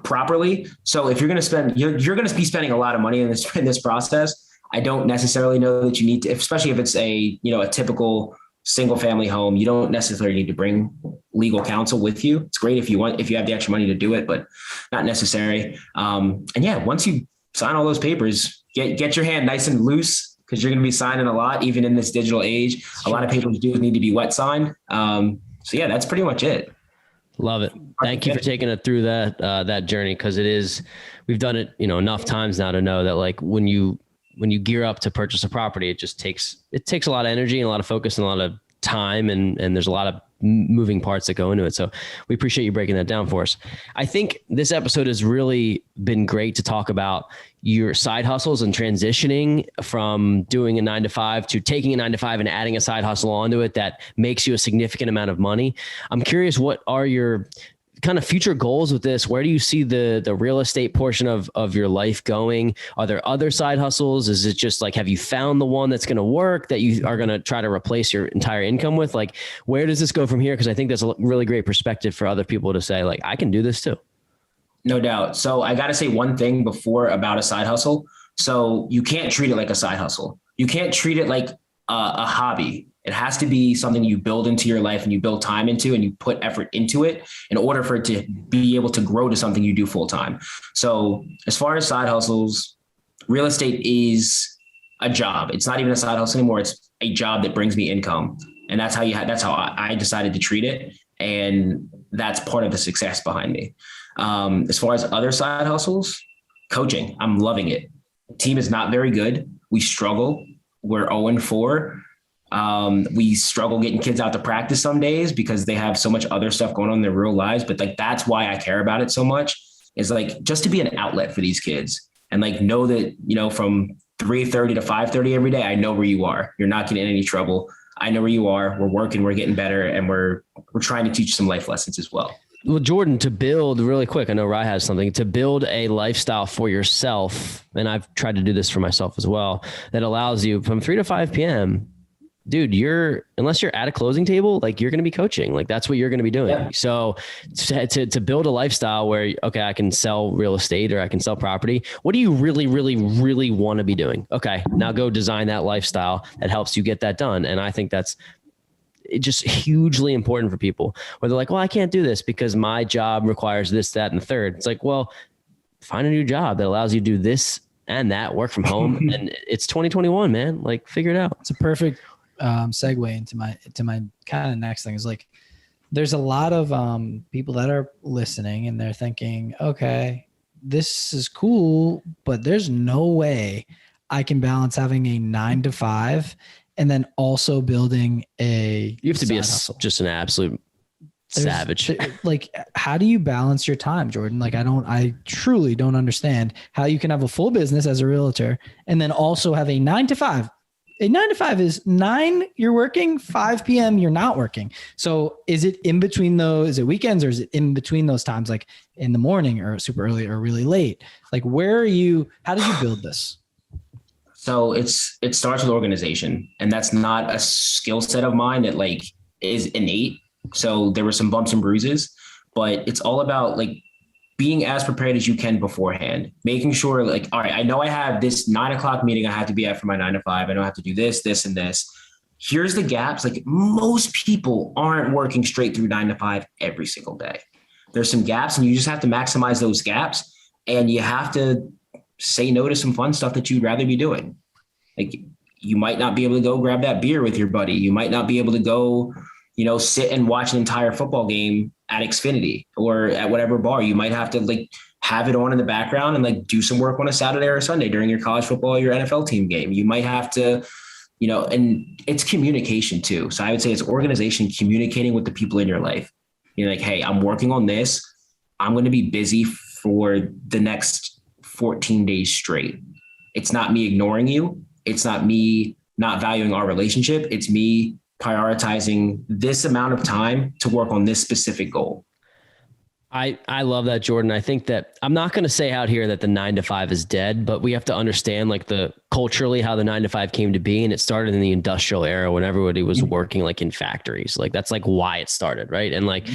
properly. So if you're going to spend, you're going to be spending a lot of money in this process. I don't necessarily know that you need to, especially if it's a typical single family home, you don't necessarily need to bring legal counsel with you. It's great if you have the extra money to do it, but not necessary. And yeah, once you sign all those papers, get your hand nice and loose, because you're going to be signing a lot, even in this digital age. A lot of papers do need to be wet signed. So yeah, that's pretty much it. Love it. Thank you for taking it through that journey. Cause we've done it, enough times now to know that like when you gear up to purchase a property, it takes a lot of energy and a lot of focus and a lot of time. And there's a lot of moving parts that go into it. So we appreciate you breaking that down for us. I think this episode has really been great to talk about your side hustles and transitioning from doing a 9-to-5 to taking a 9-to-5 and adding a side hustle onto it that makes you a significant amount of money. I'm curious, what are your kind of future goals with this? Where do you see the real estate portion of your life going? Are there other side hustles? Is it just like, have you found the one that's going to work that you are going to try to replace your entire income with? Like, where does this go from here? Because I think that's a really great perspective for other people to say, like, I can do this too. No doubt. So I got to say one thing before about a side hustle. So you can't treat it like a side hustle. You can't treat it like a hobby. It has to be something you build into your life and you build time into and you put effort into it in order for it to be able to grow to something you do full time. So as far as side hustles, real estate is a job. It's not even a side hustle anymore. It's a job that brings me income. And that's how I decided to treat it. And that's part of the success behind me. As far as other side hustles, coaching, I'm loving it. The team is not very good. We struggle. We're 0-4. We struggle getting kids out to practice some days because they have so much other stuff going on in their real lives. But like, that's why I care about it so much, is like just to be an outlet for these kids and like, know that, from 3:30 to 5:30 every day, I know where you are. You're not getting in any trouble. I know where you are. We're working, we're getting better. And we're trying to teach some life lessons as well. Well, Jordan, to build really quick, I know Rye has something, to build a lifestyle for yourself. And I've tried to do this for myself as well, that allows you from 3 to 5 PM, dude, unless you're at a closing table, like you're going to be coaching, like that's what you're going to be doing. Yeah. So to build a lifestyle where, okay, I can sell real estate or I can sell property. What do you really, really, really want to be doing? Okay, now go design that lifestyle that helps you get that done. And I think that's just hugely important for people where they're like, well, I can't do this because my job requires this, that, and the third. It's like, well, find a new job that allows you to do this and that, work from home. And it's 2021, man, like figure it out. It's a perfect segue into my kind of next thing is like, there's a lot of people that are listening and they're thinking, okay, this is cool, but there's no way I can balance having a 9-to-5 and then also building you have to be just an absolute savage. Like, how do you balance your time, Jordan? Like, I truly don't understand how you can have a full business as a realtor and then also have a 9-to-5 A 9 to 5 is 9 you're working, 5 p.m. you're not working. So is it in between those? Is it weekends or is it in between those times, like in the morning or super early or really late? Like where are you? How did you build this? So it starts with organization, and that's not a skill set of mine that like is innate. So there were some bumps and bruises, but it's all about like being as prepared as you can beforehand, making sure like, all right, I know I have this 9 o'clock meeting I have to be at for my 9 to 5. I know I have to do this, this, and this. Here's the gaps. Like most people aren't working straight through 9 to 5 every single day. There's some gaps and you just have to maximize those gaps, and you have to say no to some fun stuff that you'd rather be doing. Like you might not be able to go grab that beer with your buddy. You might not be able to go, sit and watch an entire football game at Xfinity or at whatever bar. You might have to like have it on in the background and like do some work on a Saturday or a Sunday during your college football or your NFL team game. You might have to, and it's communication too. So I would say it's organization, communicating with the people in your life. You're like, hey, I'm working on this. I'm going to be busy for the next 14 days straight. It's not me ignoring you. It's not me not valuing our relationship. It's me prioritizing this amount of time to work on this specific goal. I love that, Jordan. I think that I'm not going to say out here that the 9 to 5 is dead, but we have to understand like the culturally how the 9 to 5 came to be. And it started in the industrial era when everybody was working like in factories. Like that's like why it started. Right. And like,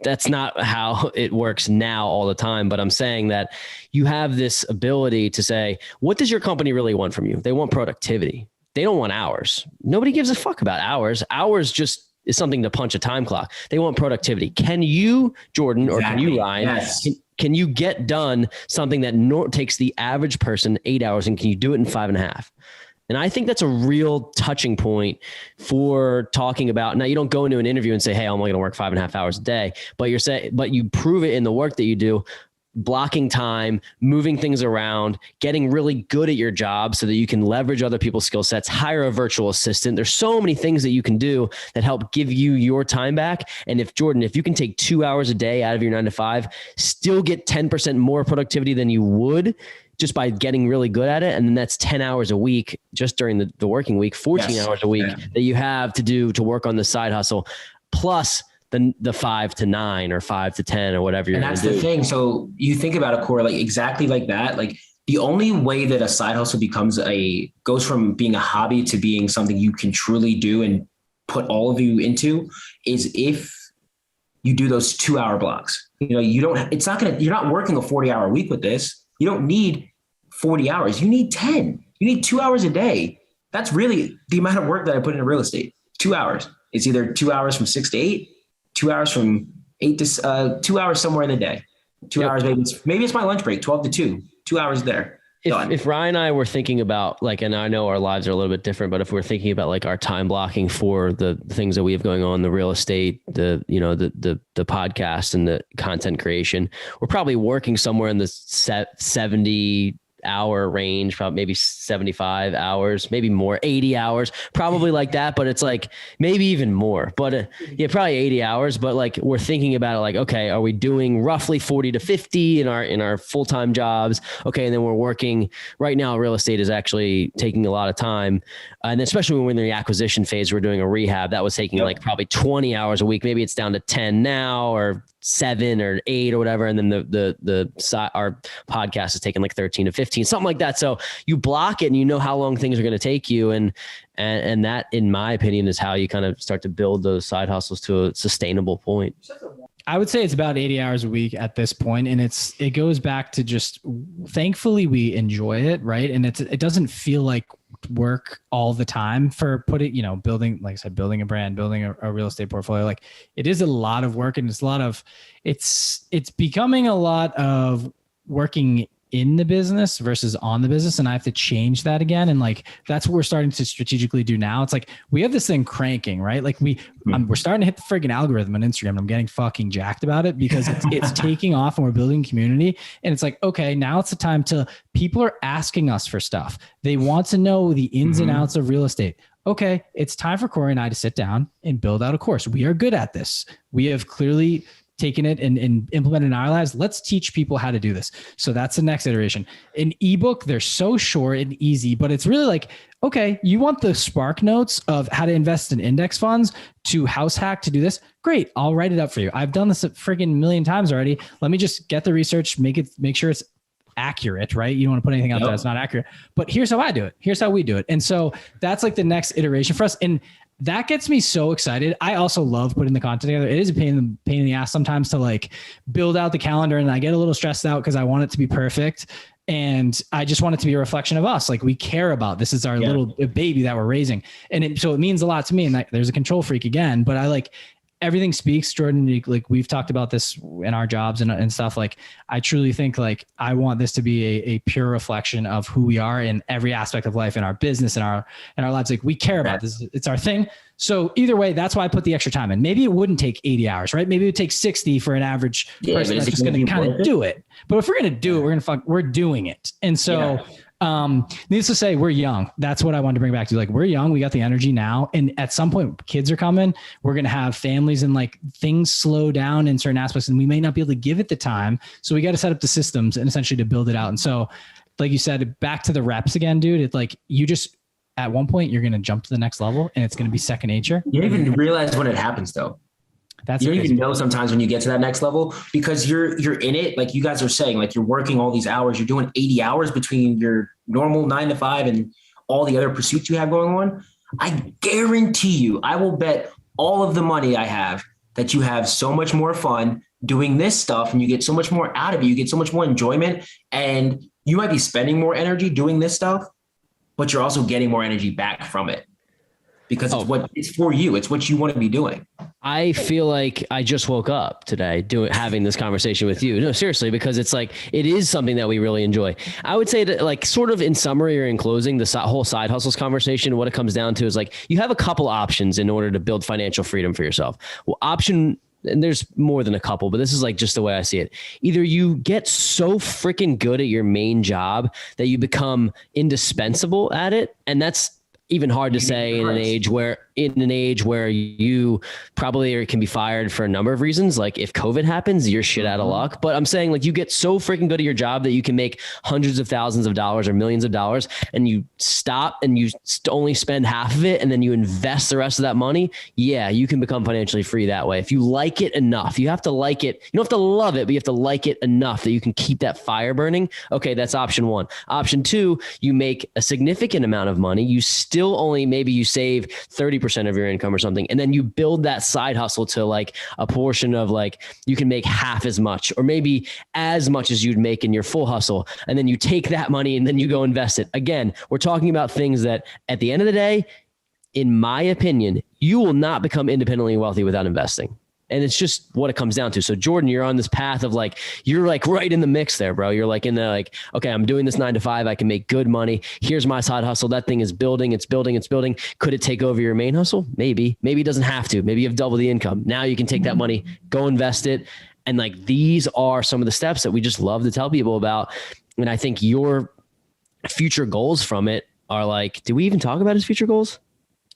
that's not how it works now all the time. But I'm saying that you have this ability to say, what does your company really want from you? They want productivity. They don't want hours. Nobody gives a fuck about hours. Hours just is something to punch a time clock. They want productivity. Can you, Jordan, or can you, Ryan, yes. can you get done something that takes the average person 8 hours, and can you do it in 5.5? And I think that's a real touching point for talking about. Now, you don't go into an interview and say, hey, I'm only going to work 5.5 hours a day, but you prove it in the work that you do. Blocking time, moving things around, getting really good at your job so that you can leverage other people's skill sets, hire a virtual assistant. There's so many things that you can do that help give you your time back. And if you can take 2 hours a day out of your 9 to 5, still get 10% more productivity than you would just by getting really good at it. And then that's 10 hours a week, just during the working week, 14 hours a week that you have to work on the side hustle, plus the 5 to 9 or 5 to 10 or whatever you're going to do. And that's the thing. So you think about a core, like exactly like that. Like the only way that a side hustle goes from being a hobby to being something you can truly do and put all of you into is if you do those 2 hour blocks. You're not working a 40-hour week with this. You don't need 40 hours. You need 10. You need 2 hours a day. That's really the amount of work that I put into real estate. 2 hours. It's either 2 hours from 6 to 8, 2 hours from 8 to 2 hours somewhere in the day. 2 hours, maybe it's my lunch break, 12 to 2, 2 hours there. If Ryan and I were thinking about like, and I know our lives are a little bit different, but if we're thinking about like our time blocking for the things that we have going on, the real estate, the podcast and the content creation, we're probably working somewhere in the 70-hour range, probably maybe 75 hours, maybe more, 80 hours, probably like that. But it's like maybe even more, but probably 80 hours. But like we're thinking about it like, okay, are we doing roughly 40 to 50 in our full-time jobs? Okay. And then we're working right now. Real estate is actually taking a lot of time. And especially when we're in the acquisition phase, we're doing a rehab that was taking like probably 20 hours a week. Maybe it's down to 10 now, or 7 or 8 or whatever. And then our podcast is taking like 13 to 15, something like that. So you block it and you know how long things are going to take you. And that, in my opinion, is how you kind of start to build those side hustles to a sustainable point. I would say it's about 80 hours a week at this point. And it goes back to just, thankfully we enjoy it. Right. And it doesn't feel like work all the time for building, like I said, building a brand, building a real estate portfolio. Like it is a lot of work, and it's becoming a lot of working in the business versus on the business. And I have to change that again. And like, that's what we're starting to strategically do now. It's like, we have this thing cranking, right? Like we're starting to hit the friggin' algorithm on Instagram, and I'm getting fucking jacked about it because it's taking off, and we're building community. And it's like, okay, now it's the time people are asking us for stuff. They want to know the ins and outs of real estate. Okay, it's time for Corey and I to sit down and build out a course. We are good at this. We have clearly taken it and implemented in our lives. Let's teach people how to do this. So that's the next iteration. An ebook, they're so short and easy, but it's really like, okay, you want the spark notes of how to invest in index funds to house hack to do this? Great. I'll write it up for you. I've done this a freaking million times already. Let me just get the research, make sure it's accurate, right? You don't want to put anything out there that's not accurate, but here's how I do it. Here's how we do it. And so that's like the next iteration for us. And that gets me so excited. I also love putting the content together. It is a pain in the ass sometimes to like build out the calendar, and I get a little stressed out because I want it to be perfect. And I just want it to be a reflection of us. Like we care about this is our little baby that we're raising. And so it means a lot to me. And there's a control freak again, but I like everything speaks, Jordan. Like we've talked about this in our jobs and stuff. Like I truly think like I want this to be a pure reflection of who we are in every aspect of life, in our business, in our lives. Like we care about this. It's our thing. So either way, that's why I put the extra time in. Maybe it wouldn't take 80 hours, right? Maybe it would take 60 for an average person that's just going to kind of do it. But if we're going to do it, we're doing it. And so, needless to say, we're young. That's what I wanted to bring back to. Like, we're young. We got the energy now. And at some point, kids are coming. We're going to have families and like things slow down in certain aspects, and we may not be able to give it the time. So we got to set up the systems and essentially to build it out. And so, like you said, back to the reps again, dude, it's like you just, at one point, you're going to jump to the next level and it's going to be second nature. You don't even realize when it happens though. You don't even know sometimes when you get to that next level because you're in it. Like you guys are saying, like you're working all these hours, you're doing 80 hours between your normal 9 to 5 and all the other pursuits you have going on. I guarantee you, I will bet all of the money I have that you have so much more fun doing this stuff and you get so much more out of it. You get so much more enjoyment, and you might be spending more energy doing this stuff, but you're also getting more energy back from it because it's for you. It's what you want to be doing. I feel like I just woke up today having this conversation with you. No, seriously, because it's like, it is something that we really enjoy. I would say that like sort of in summary or in closing, the whole side hustles conversation, what it comes down to is like, you have a couple options in order to build financial freedom for yourself. Well, and there's more than a couple, but this is like just the way I see it. Either you get so freaking good at your main job that you become indispensable at it. And that's even hard to say in an age where you probably can be fired for a number of reasons. Like if COVID happens, you're shit out of luck. But I'm saying like you get so freaking good at your job that you can make hundreds of thousands of dollars or millions of dollars, and you stop and you only spend half of it and then you invest the rest of that money. Yeah, you can become financially free that way. If you like it enough, you have to like it. You don't have to love it, but you have to like it enough that you can keep that fire burning. Okay, that's option one. Option two, you make a significant amount of money. You still only, maybe you save 30% of your income or something. And then you build that side hustle to like a portion of like, you can make half as much or maybe as much as you'd make in your full hustle. And then you take that money and then you go invest it. Again, we're talking about things that at the end of the day, in my opinion, you will not become independently wealthy without investing. And it's just what it comes down to. So Jordan, you're on this path of like, you're like right in the mix there, bro. You're like in the like, okay, I'm doing this 9 to 5. I can make good money. Here's my side hustle. That thing is building. It's building. It's building. Could it take over your main hustle? Maybe it doesn't have to. Maybe you have double the income. Now you can take that money, go invest it. And like, these are some of the steps that we just love to tell people about. And I think your future goals from it are like, do we even talk about his future goals?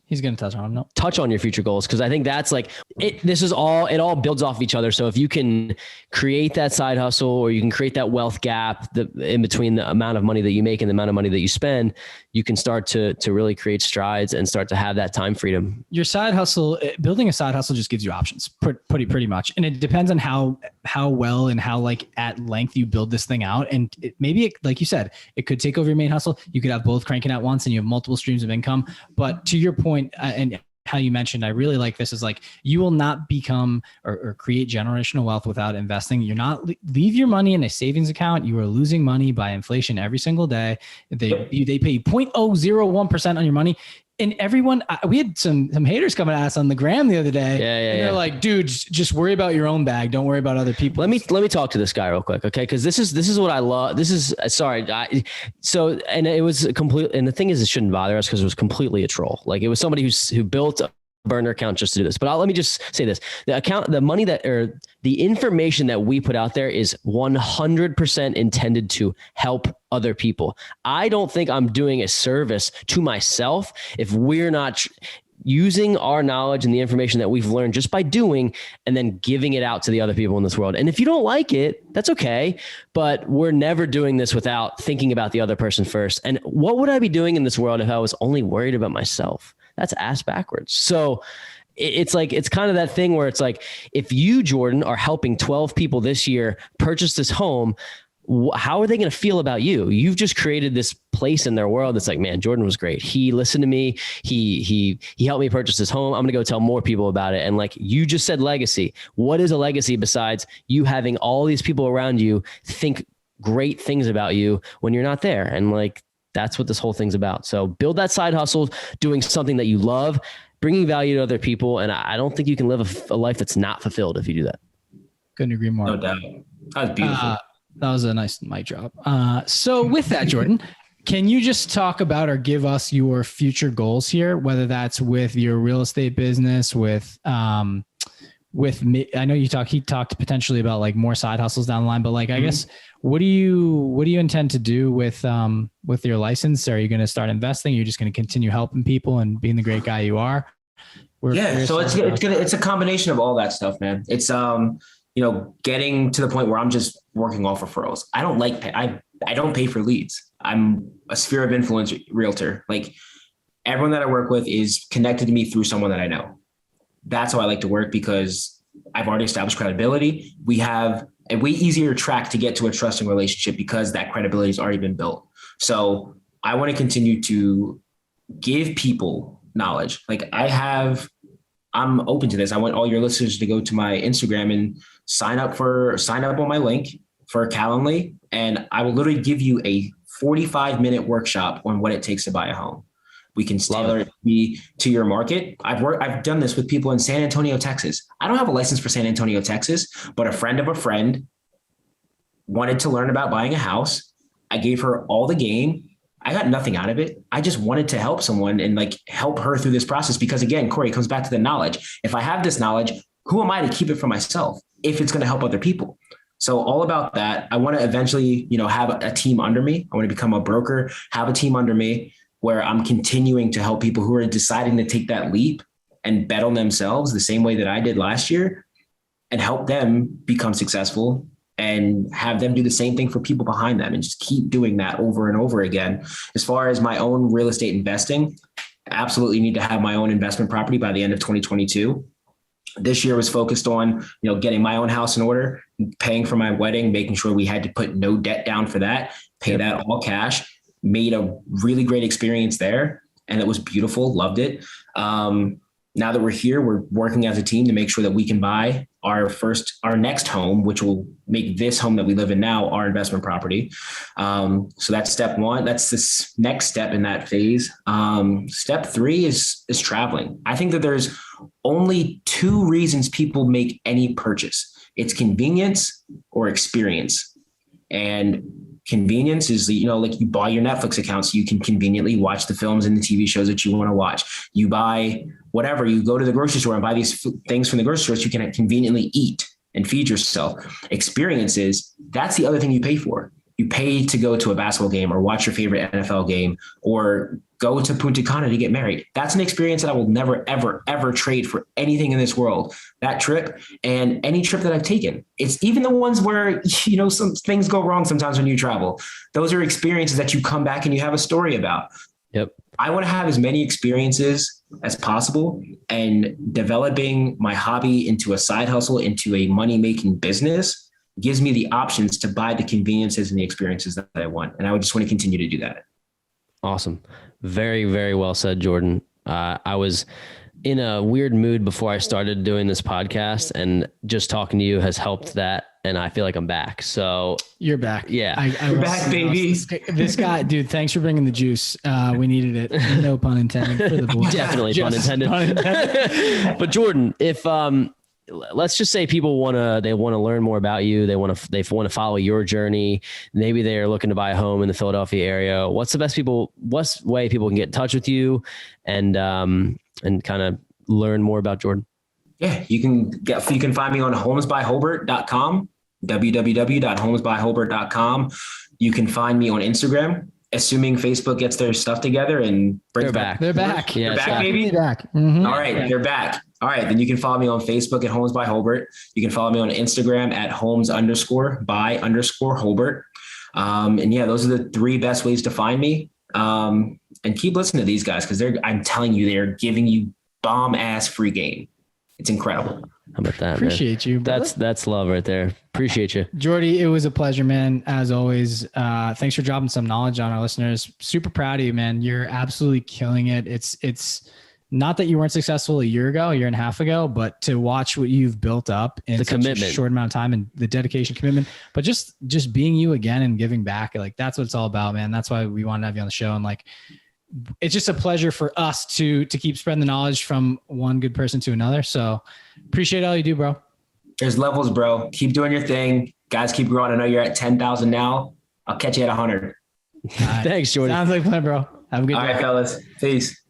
He's going to touch on them. No. Touch on your future goals. Cause I think that's like it. It all builds off each other. So if you can create that side hustle, or you can create that wealth gap in between the amount of money that you make and the amount of money that you spend, you can start to really create strides and start to have that time freedom. Your side hustle, building a side hustle just gives you options pretty much. And it depends on how well and how like at length you build this thing out. And maybe like you said, it could take over your main hustle. You could have both cranking at once and you have multiple streams of income. But to your point, and how you mentioned, I really like this, is like, you will not become or create generational wealth without investing. You're not leave your money in a savings account. You are losing money by inflation every single day. They pay you 0.001% on your money. And everyone, we had some haters coming at us on the gram the other day. Yeah. They're like, dude, just worry about your own bag. Don't worry about other people. Let me talk to this guy real quick. Okay. Cause this is what I love. This is and it was complete. And the thing is, it shouldn't bother us because it was completely a troll. Like, it was somebody who built a burner account just to do this. But let me just say this: the information that we put out there is 100% intended to help other people. I don't think I'm doing a service to myself if we're not using our knowledge and the information that we've learned just by doing, and then giving it out to the other people in this world. And if you don't like it, that's okay. But we're never doing this without thinking about the other person first. And what would I be doing in this world if I was only worried about myself? That's ass backwards. So it's like, it's kind of that thing where it's like, if you, Jordan, are helping 12 people this year purchase this home, how are they going to feel about you? You've just created this place in their world that's like, man, Jordan was great. He listened to me. He helped me purchase this home. I'm going to go tell more people about it. And like you just said, legacy. What is a legacy besides you having all these people around you think great things about you when you're not there? And like, that's what this whole thing's about. So build that side hustle, doing something that you love, bringing value to other people. And I don't think you can live a life that's not fulfilled if you do that. Couldn't agree more. No doubt. That was beautiful. That was a nice mic drop. So with that, Jordan, can you just talk about or give us your future goals here, whether that's with your real estate business, with me? I know he talked potentially about like more side hustles down the line, but like, I guess, what do you intend to do with your license? Are you going to start investing? You're just going to continue helping people and being the great guy you are? So it's a combination of all that stuff, man. It's, getting to the point where I'm just working off referrals. I don't pay for leads. I'm a sphere of influence realtor. Like everyone that I work with is connected to me through someone that I know. That's how I like to work because I've already established credibility. We have a way easier track to get to a trusting relationship because that credibility has already been built. So I want to continue to give people knowledge. Like I'm open to this. I want all your listeners to go to my Instagram and sign up on my link for a Calendly. And I will literally give you a 45-minute workshop on what it takes to buy a home. We can tailor it to your market. I've done this with people in San Antonio, Texas. I don't have a license for San Antonio, Texas, but a friend of a friend wanted to learn about buying a house. I gave her all the game. I got nothing out of it. I just wanted to help someone and like help her through this process. Because again, Corey, it comes back to the knowledge. If I have this knowledge, who am I to keep it for myself if it's going to help other people? So all about that. I want to eventually, have a team under me. I want to become a broker, have a team under me where I'm continuing to help people who are deciding to take that leap and bet on themselves the same way that I did last year and help them become successful and have them do the same thing for people behind them and just keep doing that over and over again. As far as my own real estate investing, absolutely need to have my own investment property by the end of 2022. This year was focused on, getting my own house in order, paying for my wedding, making sure we had to put no debt down for that, pay that all cash, made a really great experience there. And it was beautiful. Loved it. Now that we're here, we're working as a team to make sure that we can buy our next home, which will make this home that we live in now our investment property. So that's step one. That's this next step in that phase. Step three is traveling. I think that there's only two reasons people make any purchase. It's convenience or experience. And convenience is, like you buy your Netflix account so you can conveniently watch the films and the TV shows that you want to watch. You buy whatever, you go to the grocery store and buy these things from the grocery store so you can conveniently eat and feed yourself. Experiences, that's the other thing you pay for. You pay to go to a basketball game or watch your favorite NFL game or go to Punta Cana to get married. That's an experience that I will never, ever, ever trade for anything in this world. That trip and any trip that I've taken. It's even the ones where, some things go wrong sometimes when you travel. Those are experiences that you come back and you have a story about. Yep. I want to have as many experiences as possible, and developing my hobby into a side hustle, into a money-making business gives me the options to buy the conveniences and the experiences that I want. And I would just want to continue to do that. Awesome. Very, very well said, Jordan. I was in a weird mood before I started doing this podcast, and just talking to you has helped that. And I feel like I'm back. So you're back. Yeah. You're back, baby. This guy, dude, thanks for bringing the juice. We needed it. No pun intended for the boy. Definitely pun intended. But Jordan, if, let's just say people want to learn more about you. They want to follow your journey. Maybe they're looking to buy a home in the Philadelphia area. What's the way people can get in touch with you and kind of learn more about Jordan? Yeah, you can find me on homesbyholbert.com, www.homesbyholbert.com. You can find me on Instagram assuming Facebook gets their stuff together and brings back. They're back. Yeah, they're back, baby. Back. Mm-hmm. All right, they're back. All right, then you can follow me on Facebook at Homes by Holbert. You can follow me on Instagram at Homes_by_Holbert. And yeah, those are the 3 best ways to find me. And keep listening to these guys because I'm telling you, they're giving you bomb ass free game. It's incredible. How about that? Appreciate you. Brother. That's love right there. Appreciate you, Jordy. It was a pleasure, man. As always, thanks for dropping some knowledge on our listeners. Super proud of you, man. You're absolutely killing it. It's not that you weren't successful a year and a half ago, but to watch what you've built up in such a short amount of time and the dedication, commitment, but just being you again and giving back. Like that's what it's all about, man. That's why we wanted to have you on the show. And like, it's just a pleasure for us to keep spreading the knowledge from one good person to another. So appreciate all you do, bro. There's levels, bro. Keep doing your thing. Guys, keep growing. I know you're at 10,000 now. I'll catch you at 100. Thanks, Jordy. Sounds like fun, bro. Have a good day. All right, fellas. Peace.